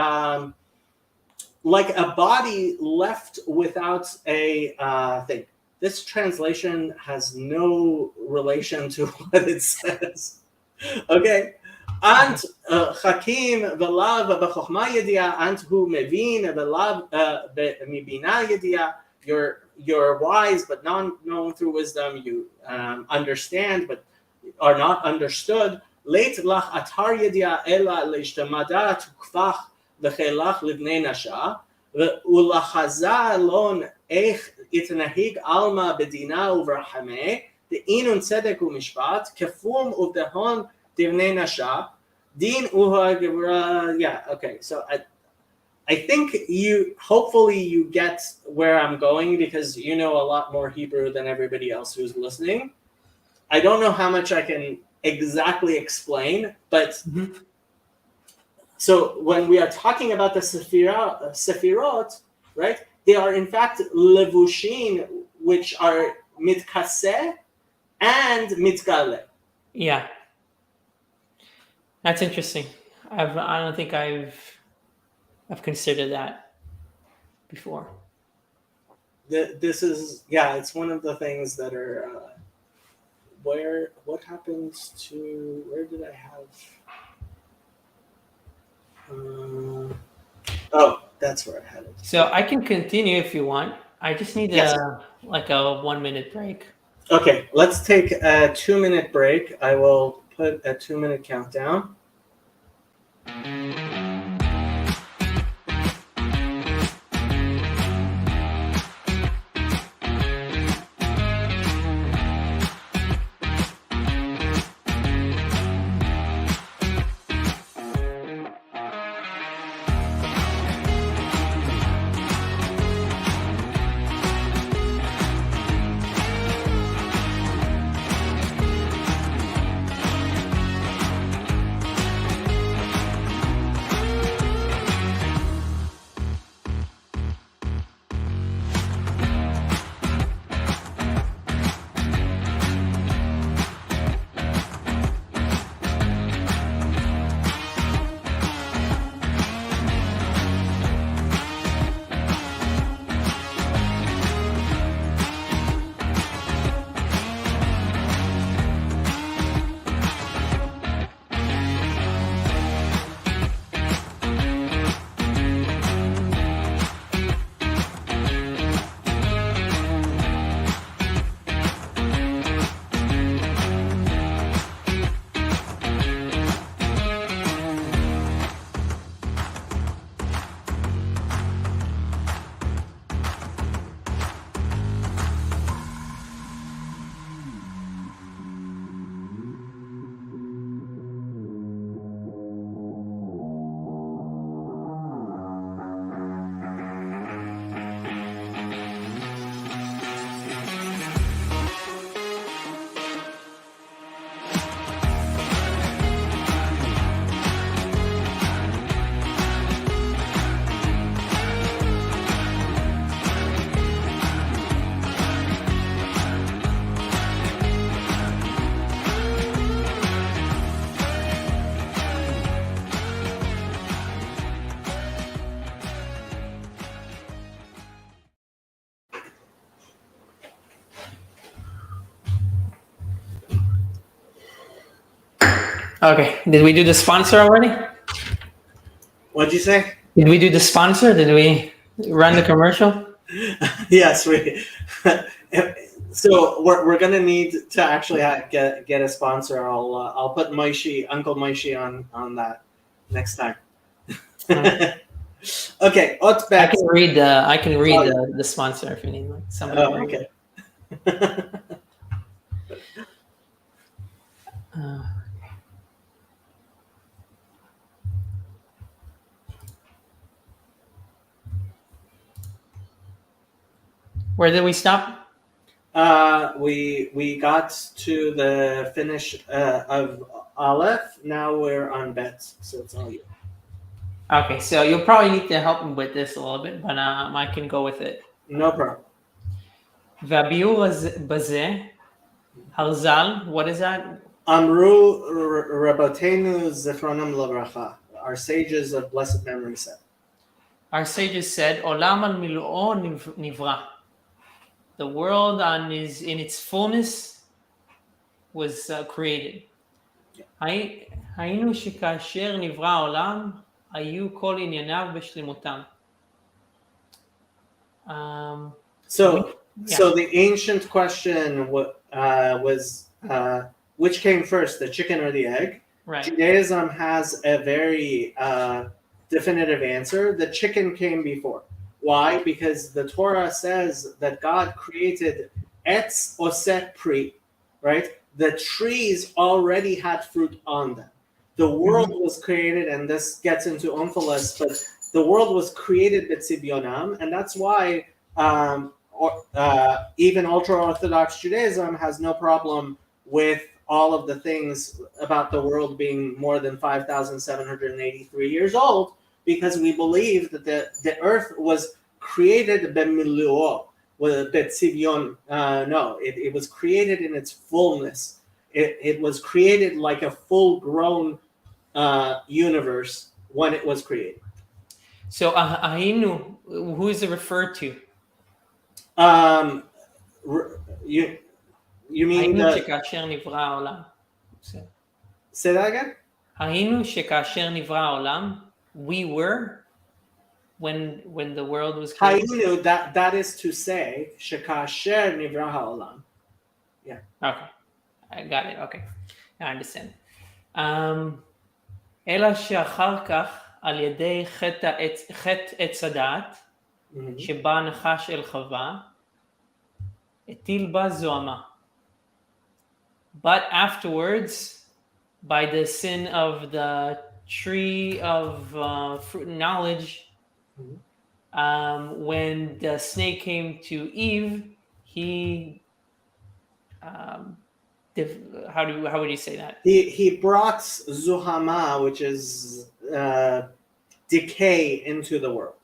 S1: body left without a thing. This translation has no relation to what it says. Okay. Ant Hakim v'lav b'chokhma yediah, ant hu mevin v'lav mibina yediah. You're wise but not known through wisdom. You understand but are not understood. Leit lach atar yediah ela leishtamada tukfach v'chelach livnei nasha v'ulachaza lon ech itnahig alma bedina uvrachameh de'inun tzedek u'mishpat kefum uvdehon divnei nasha din uha. Yeah, okay. So I think hopefully you get where I'm going because you know a lot more Hebrew than everybody else who's listening. I don't know how much I can exactly explain, but so when we are talking about the Sefirot, right, they are in fact levushin, which are mitkaseh and mitkale.
S2: Yeah. That's interesting. I don't think I've considered that before.
S1: This is, yeah, it's one of the things that are what happens to, where did I have oh, that's where I had it.
S2: So I can continue if you want. I just need a 1 minute break.
S1: Okay, let's take a 2-minute break. I will put a 2-minute countdown.
S2: Okay. Did we do the sponsor already?
S1: What'd you say?
S2: Did we do the sponsor? Did we run the commercial?
S1: Yes, we. So we're gonna need to actually get a sponsor. I'll put Uncle Moishi on that next time. Okay,
S2: I
S1: bet.
S2: can read the sponsor if you need like somebody.
S1: Oh, okay.
S2: Where did we stop?
S1: We got to the finish of Aleph. Now we're on bets, so it's all you.
S2: Okay, so you'll probably need to help me with this a little bit, but I can go with it.
S1: No problem.
S2: והביאור בזה, Harzal, what is that?
S1: Amru Rabbeinu Zichronam Livracha. Our sages of blessed memory said.
S2: Our sages said, Olam al milu'o nivra. The world in its fullness was created. היינו שכאשר נברא העולם, היו כל ענייניו בשלמותם.
S1: So the ancient question was which came first, the chicken or the egg?
S2: Right.
S1: Judaism has a very definitive answer. The chicken came before. Why? Because the Torah says that God created etz oseh pri, right? The trees already had fruit on them. The world was created, and this gets into Omphalos, but the world was created b'tzibyonam, and that's why even ultra-Orthodox Judaism has no problem with all of the things about the world being more than 5,783 years old, because we believe that the earth was created b'miluo, with b'tzivyon. No, it was created in its fullness. It was created like a full-grown universe when it was created.
S2: So Ahinu, who is it referred to?
S1: You mean
S2: היינו שכאשר נברא העולם.
S1: Say that again?
S2: היינו שכאשר נברא העולם, we were when the world was created.
S1: Hayinu, that is to say, shekasher nivra ha'olam. Yeah.
S2: Okay, I got it. Okay, I understand. אלא שאחר כך על ידי חטא עץ הדעת, שבא הנחש אל חווה, הטיל בה זוהמה. But afterwards, by the sin of the tree of fruit and knowledge, when the snake came to Eve, he how would you say that?
S1: He brought zuhama, which is decay, into the world.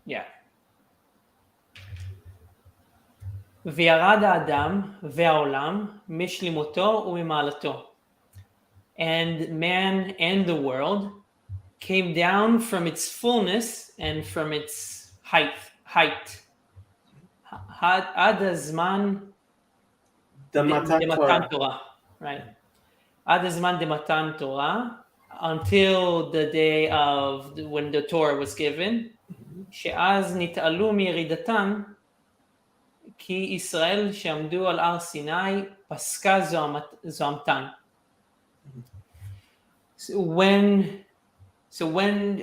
S2: Yeah. וירד האדם והעולם משלימותו וממעלתו. And man and the world came down from its fullness and from its height. עד הזמן דמתן תורה. Right. עד הזמן דמתן תורה, until the day of when the Torah was given, שאז נתעלו מירידתן, כי ישראל שעמדו על הר סיני פסקה זוהמתן. So when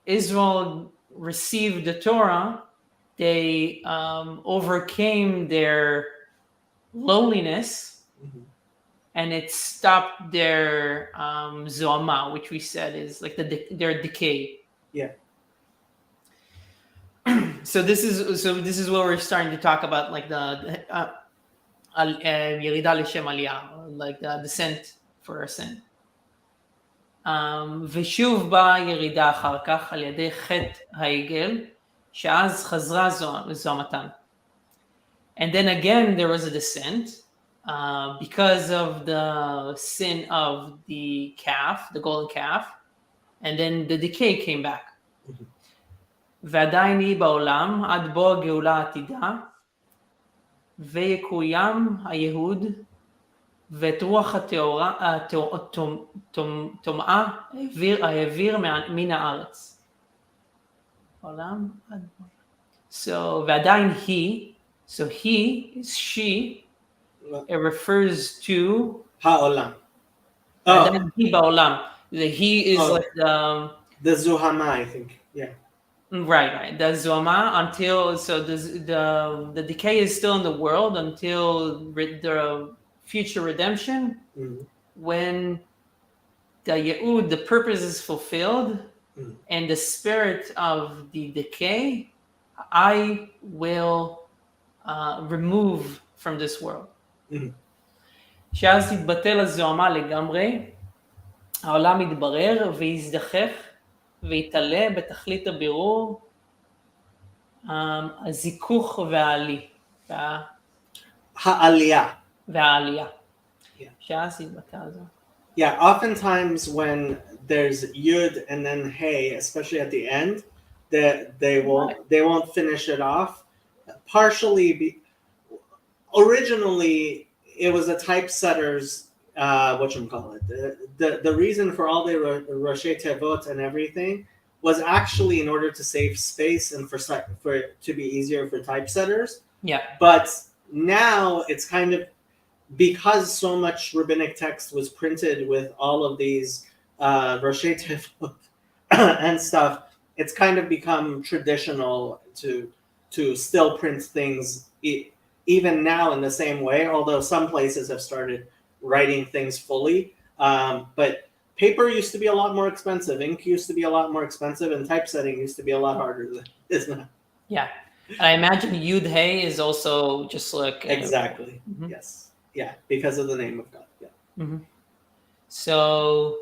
S2: Israel received the Torah, they overcame their lowliness, and it stopped their zoama, which we said is like their decay.
S1: Yeah.
S2: So this is where we're starting to talk about like the ירידה לשם עלייה, like the descent for ascent. ושוב באה ירידה אחר כך על ידי חטא העגל, שאז חזרה זוהמתן. And then again there was a descent because of the sin of the calf, the golden calf, and then the decay came back. ועדיין היא בעולם עד בוא הגאולה העתידה, ויקוים הייהוד, ואת רוח הטומאה העביר מן הארץ. עולם עד בוא. So ועדיין he, so he is she. It refers to
S1: Ha'olam.
S2: ועדיין he בעולם. The he is like
S1: the Zuhama, I think. Yeah.
S2: Right. The Zuama until the decay is still in the world until the future redemption, when the Ye'ud, the purpose is fulfilled, and the spirit of the decay, I will remove from this world. שאז תתבטל הזוהמה לגמרי, העולם יתברר ויזדחך ויתעלה בתכלית הבירור, הזיכוך והעלי.
S1: העלייה.
S2: והעלייה. שאז תתבטל הזו.
S1: Yeah, oftentimes when there's yud and then hey, especially at the end, they won't finish it off. Originally it was a typesetter's the reason for all the Roshei Tevot and everything was actually in order to save space and for it to be easier for typesetters.
S2: Yeah.
S1: But now it's kind of, because so much rabbinic text was printed with all of these Roshei Tevot and stuff, it's kind of become traditional to still print things even now in the same way, although some places have started writing things fully. But paper used to be a lot more expensive, ink used to be a lot more expensive, and typesetting used to be a lot harder than it is now.
S2: Yeah. I imagine Yud Hey is also just like...
S1: Exactly. Yes. Yeah, because of the name of God. Yeah.
S2: So,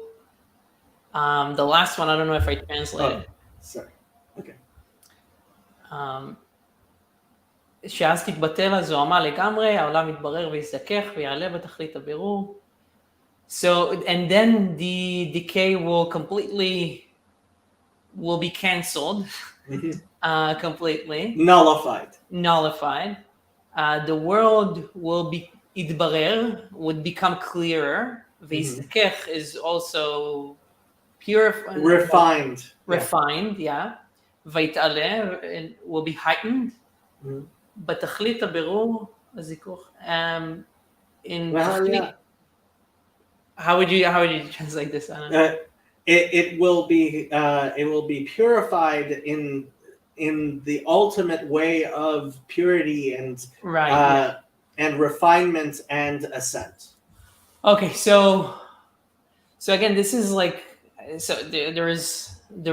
S2: the last one, I don't know if I translated.
S1: Sorry. Okay.
S2: שאז תתבטל הזוהמה לגמרי, העולם יתברר ויזדכך ויעלה בתכלית הבירור. So, and then the decay will be cancelled, completely.
S1: Nullified.
S2: The world will be יתברר, would become clearer. ויזדכך is also purified. Refined, yeah. ויתעלה will be heightened. בתכלית הבירור, הזיכוך. How would you translate this?
S1: It will be purified in the ultimate way of purity and and refinement and ascent.
S2: Okay, so again, this is like, so there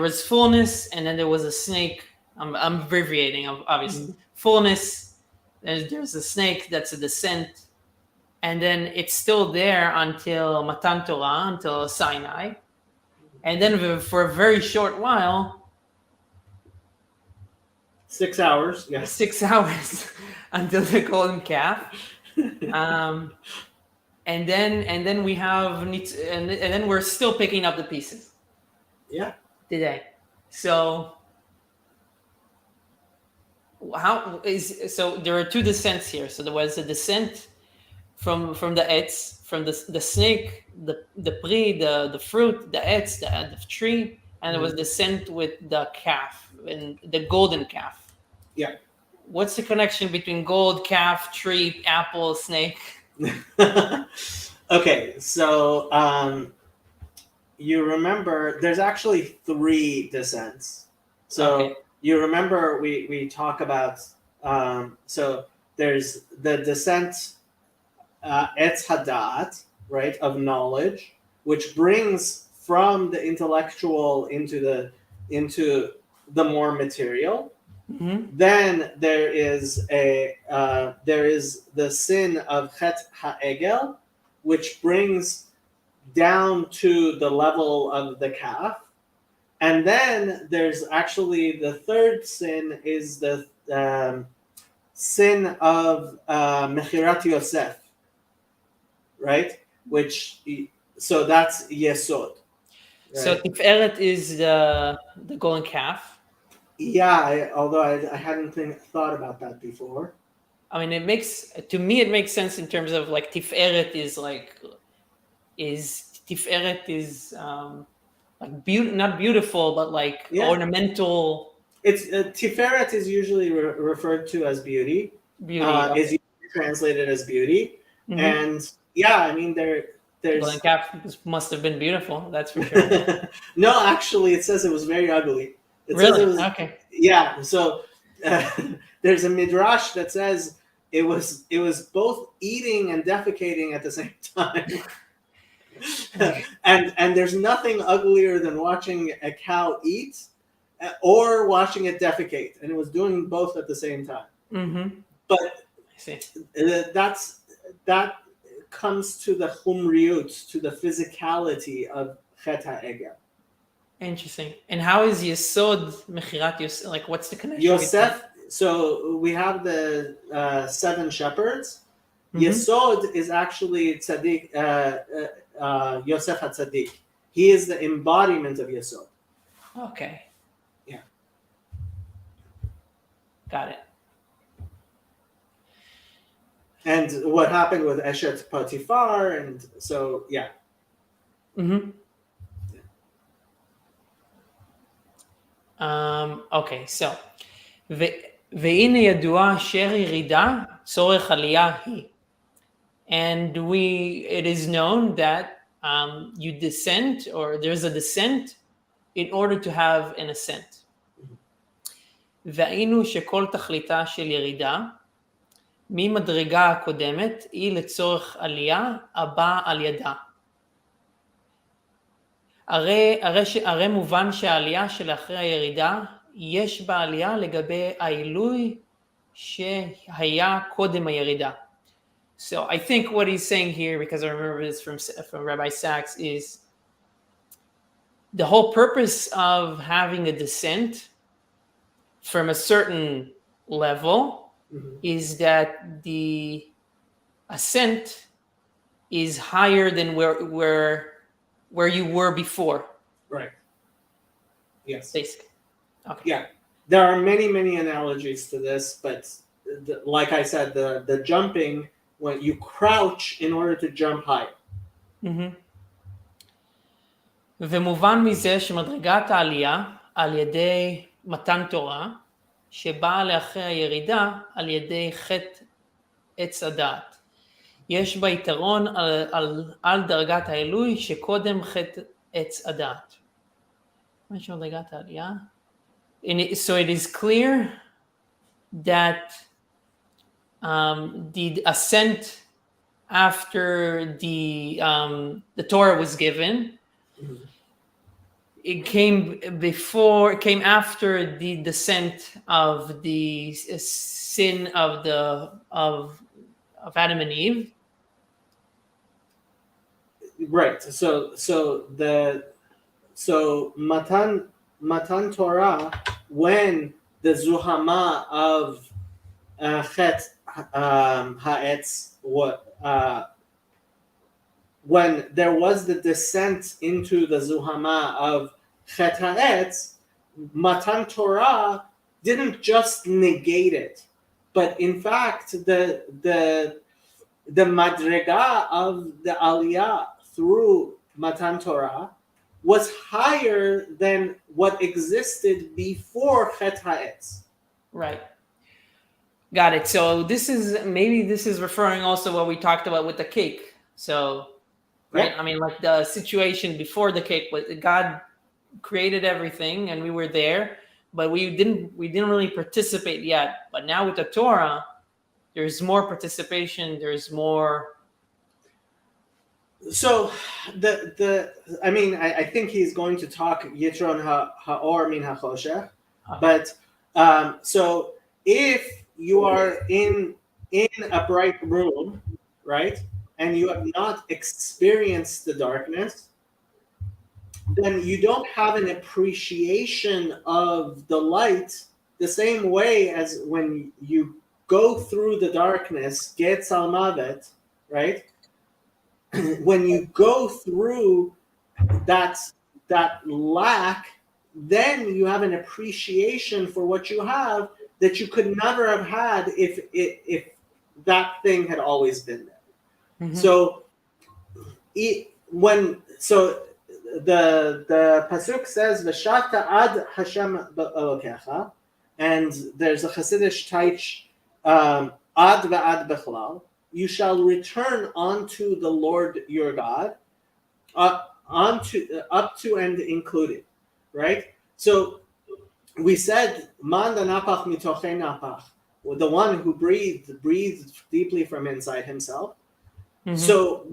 S2: was fullness, and then there was a snake. I'm abbreviating, obviously. Fullness, there's a snake, that's a descent, and then it's still there until Matan Torah, until Sinai, and then for a very short while,
S1: 6 hours, yes.
S2: 6 hours until the golden calf, and then we have, and then we're still picking up the pieces.
S1: Yeah.
S2: Today, so. So there are two descents here. So there was a descent from the etz, from the snake, the pri, the fruit, the etz, the tree, and there was descent with the calf, and the golden calf.
S1: Yeah.
S2: What's the connection between gold, calf, tree, apple, snake?
S1: Okay, so you remember there's actually 3 descents. So. Okay. You remember we talk about, so there's the descent, etz hadat, right, of knowledge, which brings from the intellectual into the more material. Then there is the sin of chet ha'egel, which brings down to the level of the calf. And then there's actually the third sin is the sin of Mechirat Yosef, right? So that's Yesod. Right?
S2: So Tiferet is the golden calf.
S1: Yeah, although I hadn't thought about that before.
S2: I mean, it makes sense in terms of like Tiferet is like not beautiful, but like ornamental.
S1: It's Tiferet is usually referred to as beauty.
S2: Beauty. Okay.
S1: Is usually translated as beauty,
S2: Mhm.
S1: and yeah, I mean there's
S2: Golden calf must have been beautiful. That's for sure.
S1: no, actually, it says it was very ugly. It says
S2: Really?
S1: it was
S2: Okay.
S1: yeah. So there's a midrash that says it was both eating and defecating at the same time. and there's nothing uglier than watching a cow eat or watching it defecate, and it was doing both at the same time.
S2: Mm-hmm.
S1: But
S2: I see.
S1: that comes to the chumriut, to the physicality of chet ha'egel.
S2: Interesting. And how is Yesod Mechirat Yosef? Like, what's the connection?
S1: Yosef. So we have the 7 shepherds.
S2: Mhm.
S1: Yesod is actually tzaddik, Yosef HaTzaddik. He is the embodiment of Yesod.
S2: Okay.
S1: Yeah.
S2: Got it.
S1: And what happened with Eshet Potiphar, and so yeah.
S2: Mm-hmm. Okay, so והנה ידוע אשר ירידה צורך עלייה היא. And it is known that you descend, or there's a descent in order to have an ascent. והיינו שכל תכליתה של ירידה ממדרגה הקודמת היא לצורך עלייה הבאה על ידה. הרי מובן שהעלייה שלאחרי הירידה יש בה עלייה לגבי העילוי שהיה קודם הירידה. So I think what he's saying here, because I remember this from Rabbi Sachs, is the whole purpose of having a descent from a certain level is that the ascent is higher than where you were before.
S1: Right. Yes.
S2: Basically. Okay.
S1: Yeah. There are many analogies to this, but like I said, the jumping, when you crouch in order to jump higher.
S2: ומובן מזה שמדרגת העלייה על ידי מתן תורה, שבאה לאחרי הירידה על ידי חטא עץ הדעת. יש בה יתרון על דרגת העילוי שקודם חטא עץ הדעת. מה שמדרגת העלייה? So it is clear that the ascent after the Torah was given, it came after the descent of the sin of Adam and Eve.
S1: Right. So Matan Torah, when the Zuhama of Chet Ha'etz, when there was the descent into the Zuhama of Chet Ha'etz, Matan Torah didn't just negate it, but in fact the madrega of the Aliyah through Matan Torah was higher than what existed before Chet Ha'etz.
S2: Right. Got it. So this is referring also what we talked about with the cake. So, right? Yeah. I mean, like the situation before the cake was God created everything and we were there, but we didn't really participate yet. But now with the Torah, there's more participation. There's more.
S1: So I think he's going to talk Yitron Ha'or Min HaChoshech, but so if you are in a bright room, right, and you have not experienced the darkness, then you don't have an appreciation of the light the same way as when you go through the darkness, get Salmavet, right? When you go through that lack, then you have an appreciation for what you have that you could never have had if that thing had always been there. Mm-hmm. So the pasuk says v'shata ad Hashem Elokecha, and there's a Hasidic taich ad va'ad bechlal. You shall return unto the Lord your God, up to and including, right? So we said man napach mitochei napach, the one who breathed deeply from inside himself. Mm-hmm. So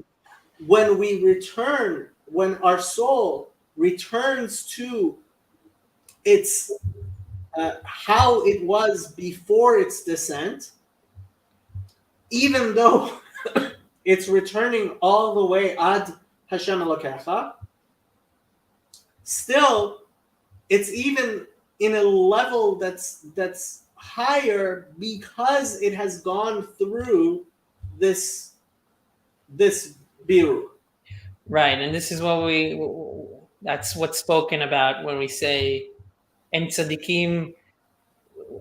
S1: when we return, when our soul returns to its how it was before its descent, even though it's returning all the way ad Hashem Elokecha, still it's even in a level that's higher because it has gone through this biru.
S2: Right, and this is what that's what's spoken about when we say en tzadikim.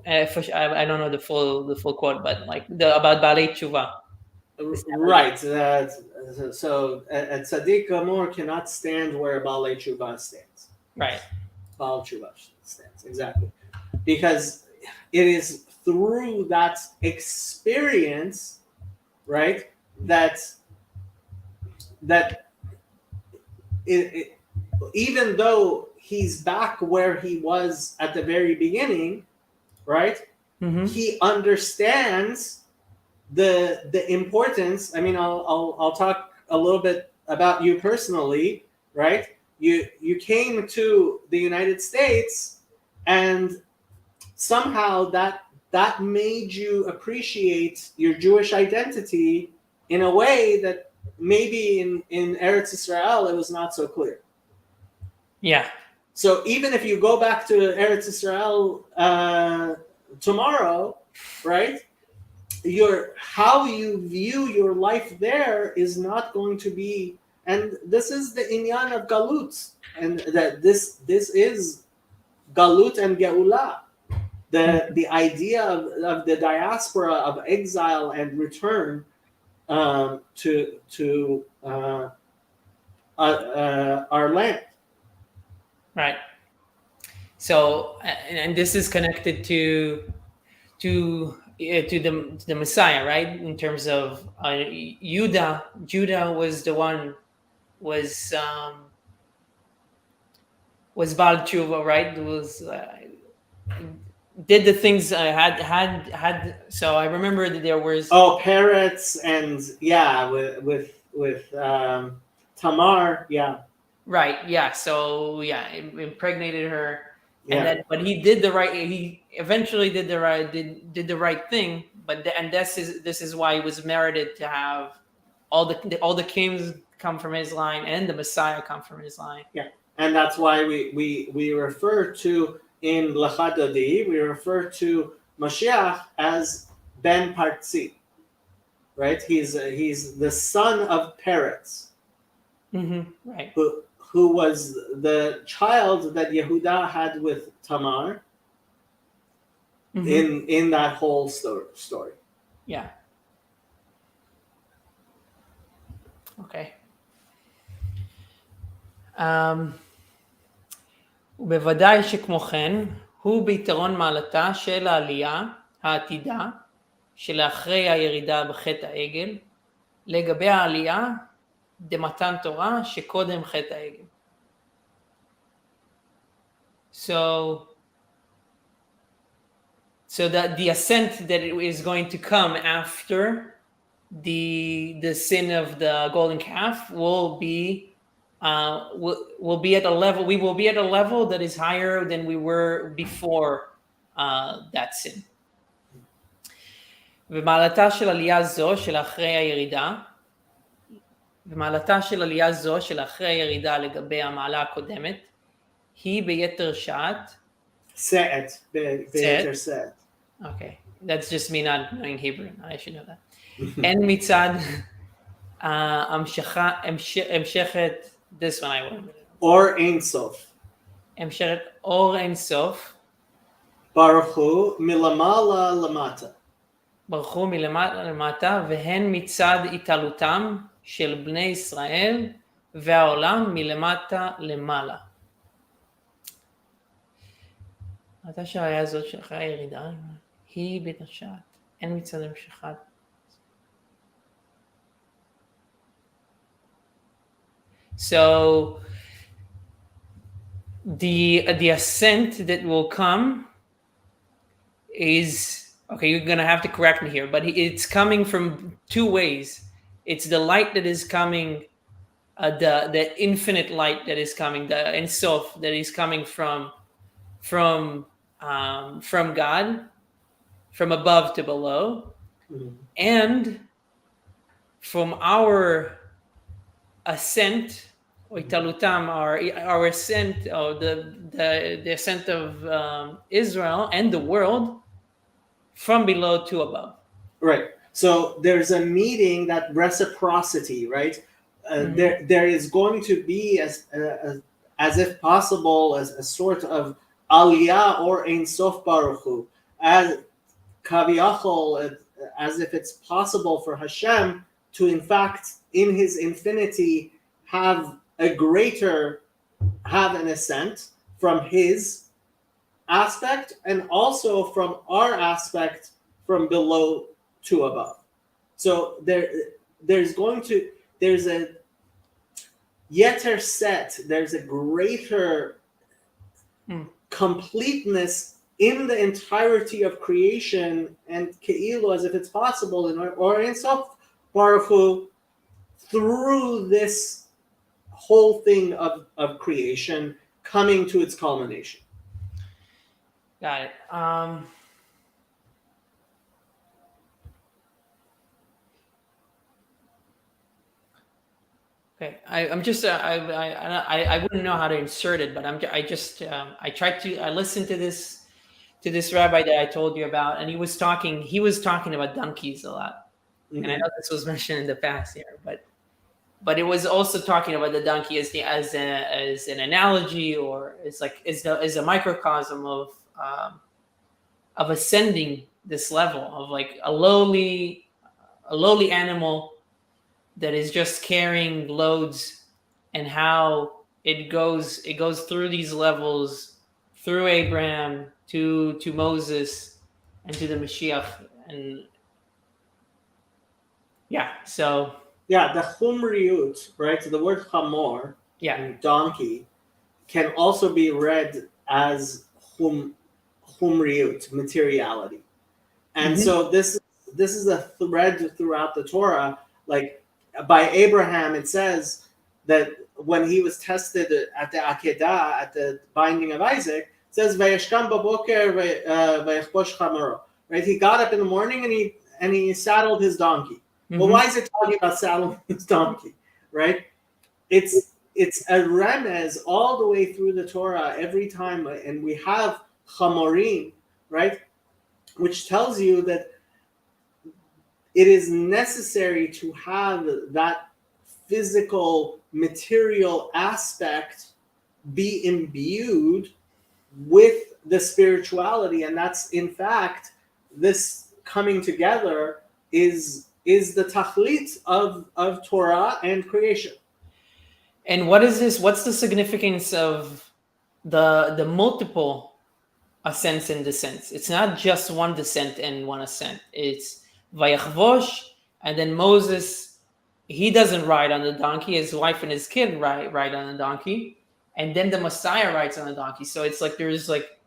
S2: I don't know the full quote, but like about Balei Tshuva.
S1: Right. So a tzaddik gamur cannot stand where Balei Tshuva stands.
S2: Right.
S1: Baal Tshuva stands, exactly, because it is through that experience, right, that it even though he's back where he was at the very beginning, right, mm-hmm. he understands the importance. I mean, I'll talk a little bit about you personally, right? You came to the United States, and somehow that made you appreciate your Jewish identity in a way that maybe in Eretz Israel it was not so clear.
S2: Yeah.
S1: So even if you go back to Eretz Israel tomorrow, right? How you view your life there is not going to be, and this is the inyan of galut, and that this is galut and geula, the idea of the diaspora, of exile and return to our land.
S2: Right. So, and this is connected to the Messiah, right? In terms of Judah was the one was Baal Tshuva, right? Did the things I had. So I remember that there was
S1: Peretz and with Tamar, yeah.
S2: Right. Yeah. So yeah, it impregnated her. Yeah. And then, but he did the right. He eventually did the right thing. But this is why he was merited to have all the kings come from his line and the Messiah come from his line.
S1: Yeah, and that's why we refer to in Lecha Dodi, we refer to Mashiach as Ben Partzi. Right. He's the son of Peretz.
S2: Mm-hmm. Right.
S1: Who was the child that Yehuda had with Tamar, mm-hmm. in that whole story.
S2: Yeah. Okay. ובוודאי שכמו כן, הוא ביתרון מעלתה של העלייה העתידה שלאחרי הירידה בחטא העגל, לגבי העלייה דמתן תורה שקודם חטא העגל. So that the ascent that is going to come after the sin of the golden calf will be at a level. We will be at a level that is higher than we were before that sin. ומעלתה של עלייה זו של אחרי הירידה, ומעלתה של עלייה זו של אחרי הירידה לגבי המעלה הקודמת, היא ביתר שעת.
S1: ביתר שאת.
S2: Okay, that's just me not knowing Hebrew. I should know that. אין מצד המשכת, this one I want.
S1: Or אין סוף.
S2: המשכת אור אין סוף.
S1: ברחו מלמעלה למטה.
S2: ברחו מלמטה למטה, והן מצד התעלותם של בני ישראל והעולם מלמטה למעלה. אתה שהראיה זאת שלך הירידה היא בתשעת, אין מצד המשכת. So the ascent that will come is, okay, you're going to have to correct me here, but it's coming from two ways. It's the light that is coming, the infinite light that is coming, the Ein Sof that is coming from God, from above to below, and from our ascent, Oitalutam, our ascent, the ascent of Israel and the world from below to above.
S1: Right. So there's a meeting, that reciprocity, right? There is going to be, as if possible, as a sort of aliyah or Ein Sof Baruch Hu, as kaviyachol, as if it's possible for Hashem to, in fact, in his infinity, have an ascent from his aspect, and also from our aspect, from below to above. So there's a yeter set, there's a greater completeness in the entirety of creation, and ke'ilu, as if it's possible, or Ein Sof Baruch Hu, through this whole thing of creation coming to its culmination.
S2: Got it. Okay, I'm just I wouldn't know how to insert it, but I listened to this rabbi that I told you about, and he was talking about donkeys a lot, and I know this was mentioned in the past here, but it was also talking about the donkey as an analogy, or it's like is a microcosm of ascending this level of like a lowly animal that is just carrying loads, and how it goes through these levels, through Abraham to Moses and to the Mashiach, and the
S1: chumriut, right? So the word chamor, donkey, can also be read as chumriut, materiality, and so this is a thread throughout the Torah. Like by Abraham, it says that when he was tested at the Akedah, at the binding of Isaac, it says Vayashkam baboker vayachbosh chamoro. Right? He got up in the morning and he saddled his donkey. Well, why is it talking about saddling his donkey? Right? It's a remez all the way through the Torah every time, and we have chamorim, right, which tells you that it is necessary to have that physical, material aspect be imbued with the spirituality, and that's, in fact, this coming together is the tachlit of Torah and creation.
S2: And what is this? What's the significance of the multiple ascents and descents? It's not just one descent and one ascent. It's Vayachvosh, and then Moses, he doesn't ride on the donkey. His wife and his kid ride on the donkey, and then the Messiah rides on the donkey. So it's like there's like,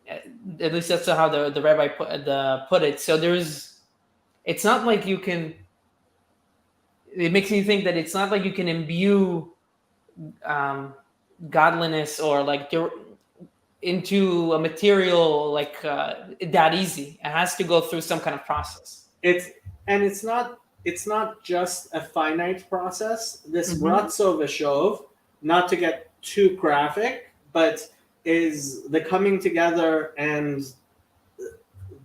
S2: at least that's how the rabbi put it. So it's not like you can. It makes me think that it's not like you can imbue godliness or like into a material like that easy. It has to go through some kind of process.
S1: It's not just a finite process. This ratzo v'shov, not to get too graphic, but is the coming together and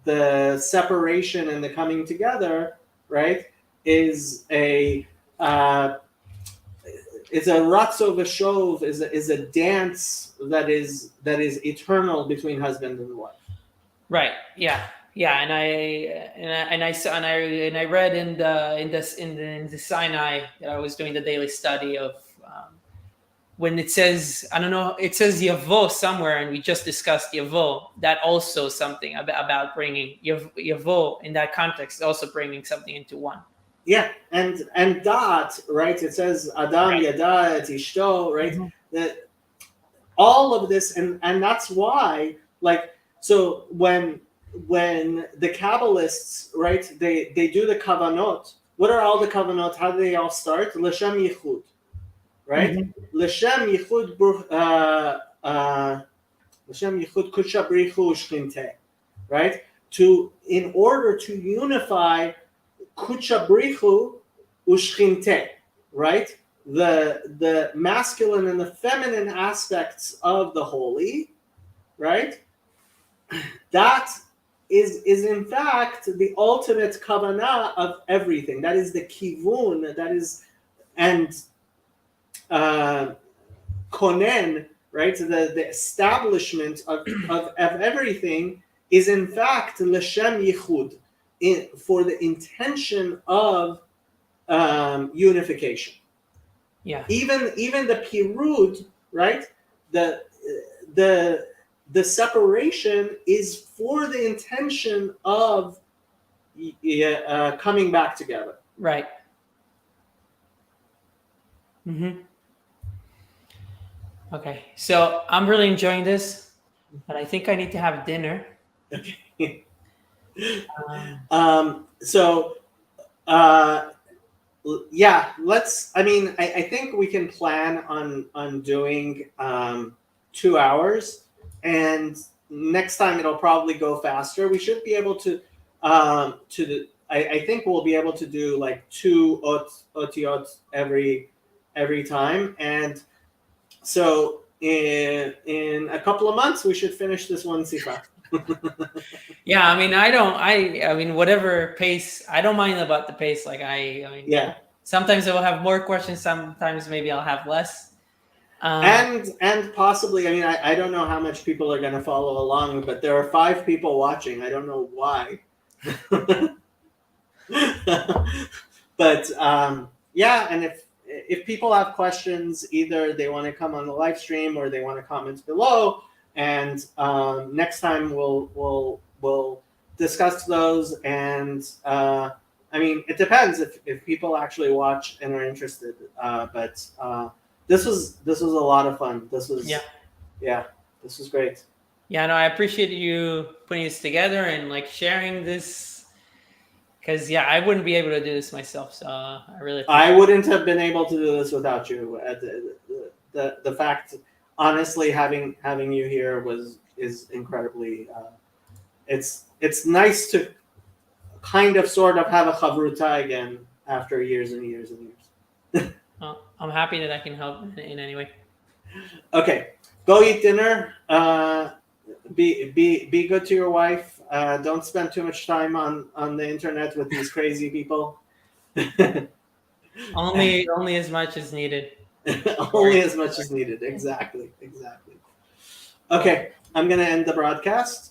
S1: the separation and the coming together, right? Is a ratzo v'shov, is a dance that is eternal between husband and wife.
S2: Right. Yeah. I read in the Sinai that I was doing the daily study of when it says, I don't know, it says Yavo somewhere, and we just discussed Yavo. That also something about bringing Yavo in that context, also bringing something into one.
S1: Yeah, and dot, right? It says Adam
S2: Right.
S1: Yada et Ishto, right?
S2: Mm-hmm.
S1: That all of this, and that's why, like, so when the Kabbalists, right, they do the kavanot. What are all the kavanot? How do they all start? L'shem yichud, right?
S2: Mm-hmm.
S1: L'shem yichud l'shem yichud kudsha brichu u'shchinte, right? In order to unify kudsha brichu u'shchinte, right? The masculine and the feminine aspects of the holy, right? That is in fact the ultimate kavanah of everything. That is the kivun. That is, and konen, right? The establishment of everything is in fact l'shem yichud, for the intention of unification.
S2: Yeah.
S1: Even the pirud, right? The separation is for the intention of coming back together.
S2: Right. Mm-hmm. Okay, so I'm really enjoying this, but I think I need to have dinner.
S1: Okay. So, yeah, let's. I mean, I think we can plan on doing 2 hours, and next time it'll probably go faster. We should be able to I think we'll be able to do like 2 otiot every time, and so in a couple of months we should finish this one sifa.
S2: Yeah, I mean, I mean, whatever pace, I don't mind about the pace. Like I mean,
S1: Yeah.
S2: Sometimes I will have more questions. Sometimes maybe I'll have less.
S1: And possibly, I mean, I don't know how much people are going to follow along, but there are 5 people watching. I don't know why. But yeah, and if people have questions, either they want to come on the live stream or they want to comment below, and next time we'll discuss those. And I mean, it depends if people actually watch and are interested. But this was a lot of fun. This was this was great.
S2: Yeah, no, I appreciate you putting this together and like sharing this, because I wouldn't be able to do this myself. So I
S1: wouldn't have been able to do this without you. The fact, honestly, having you here is incredibly. It's nice to kind of sort of have a chavruta again after years and years and years.
S2: Well, I'm happy that I can help in any way.
S1: Okay, go eat dinner. Be good to your wife. Don't spend too much time on the internet with these crazy people.
S2: Only as much as needed.
S1: Only as much as needed. Exactly. Okay, I'm gonna end the broadcast.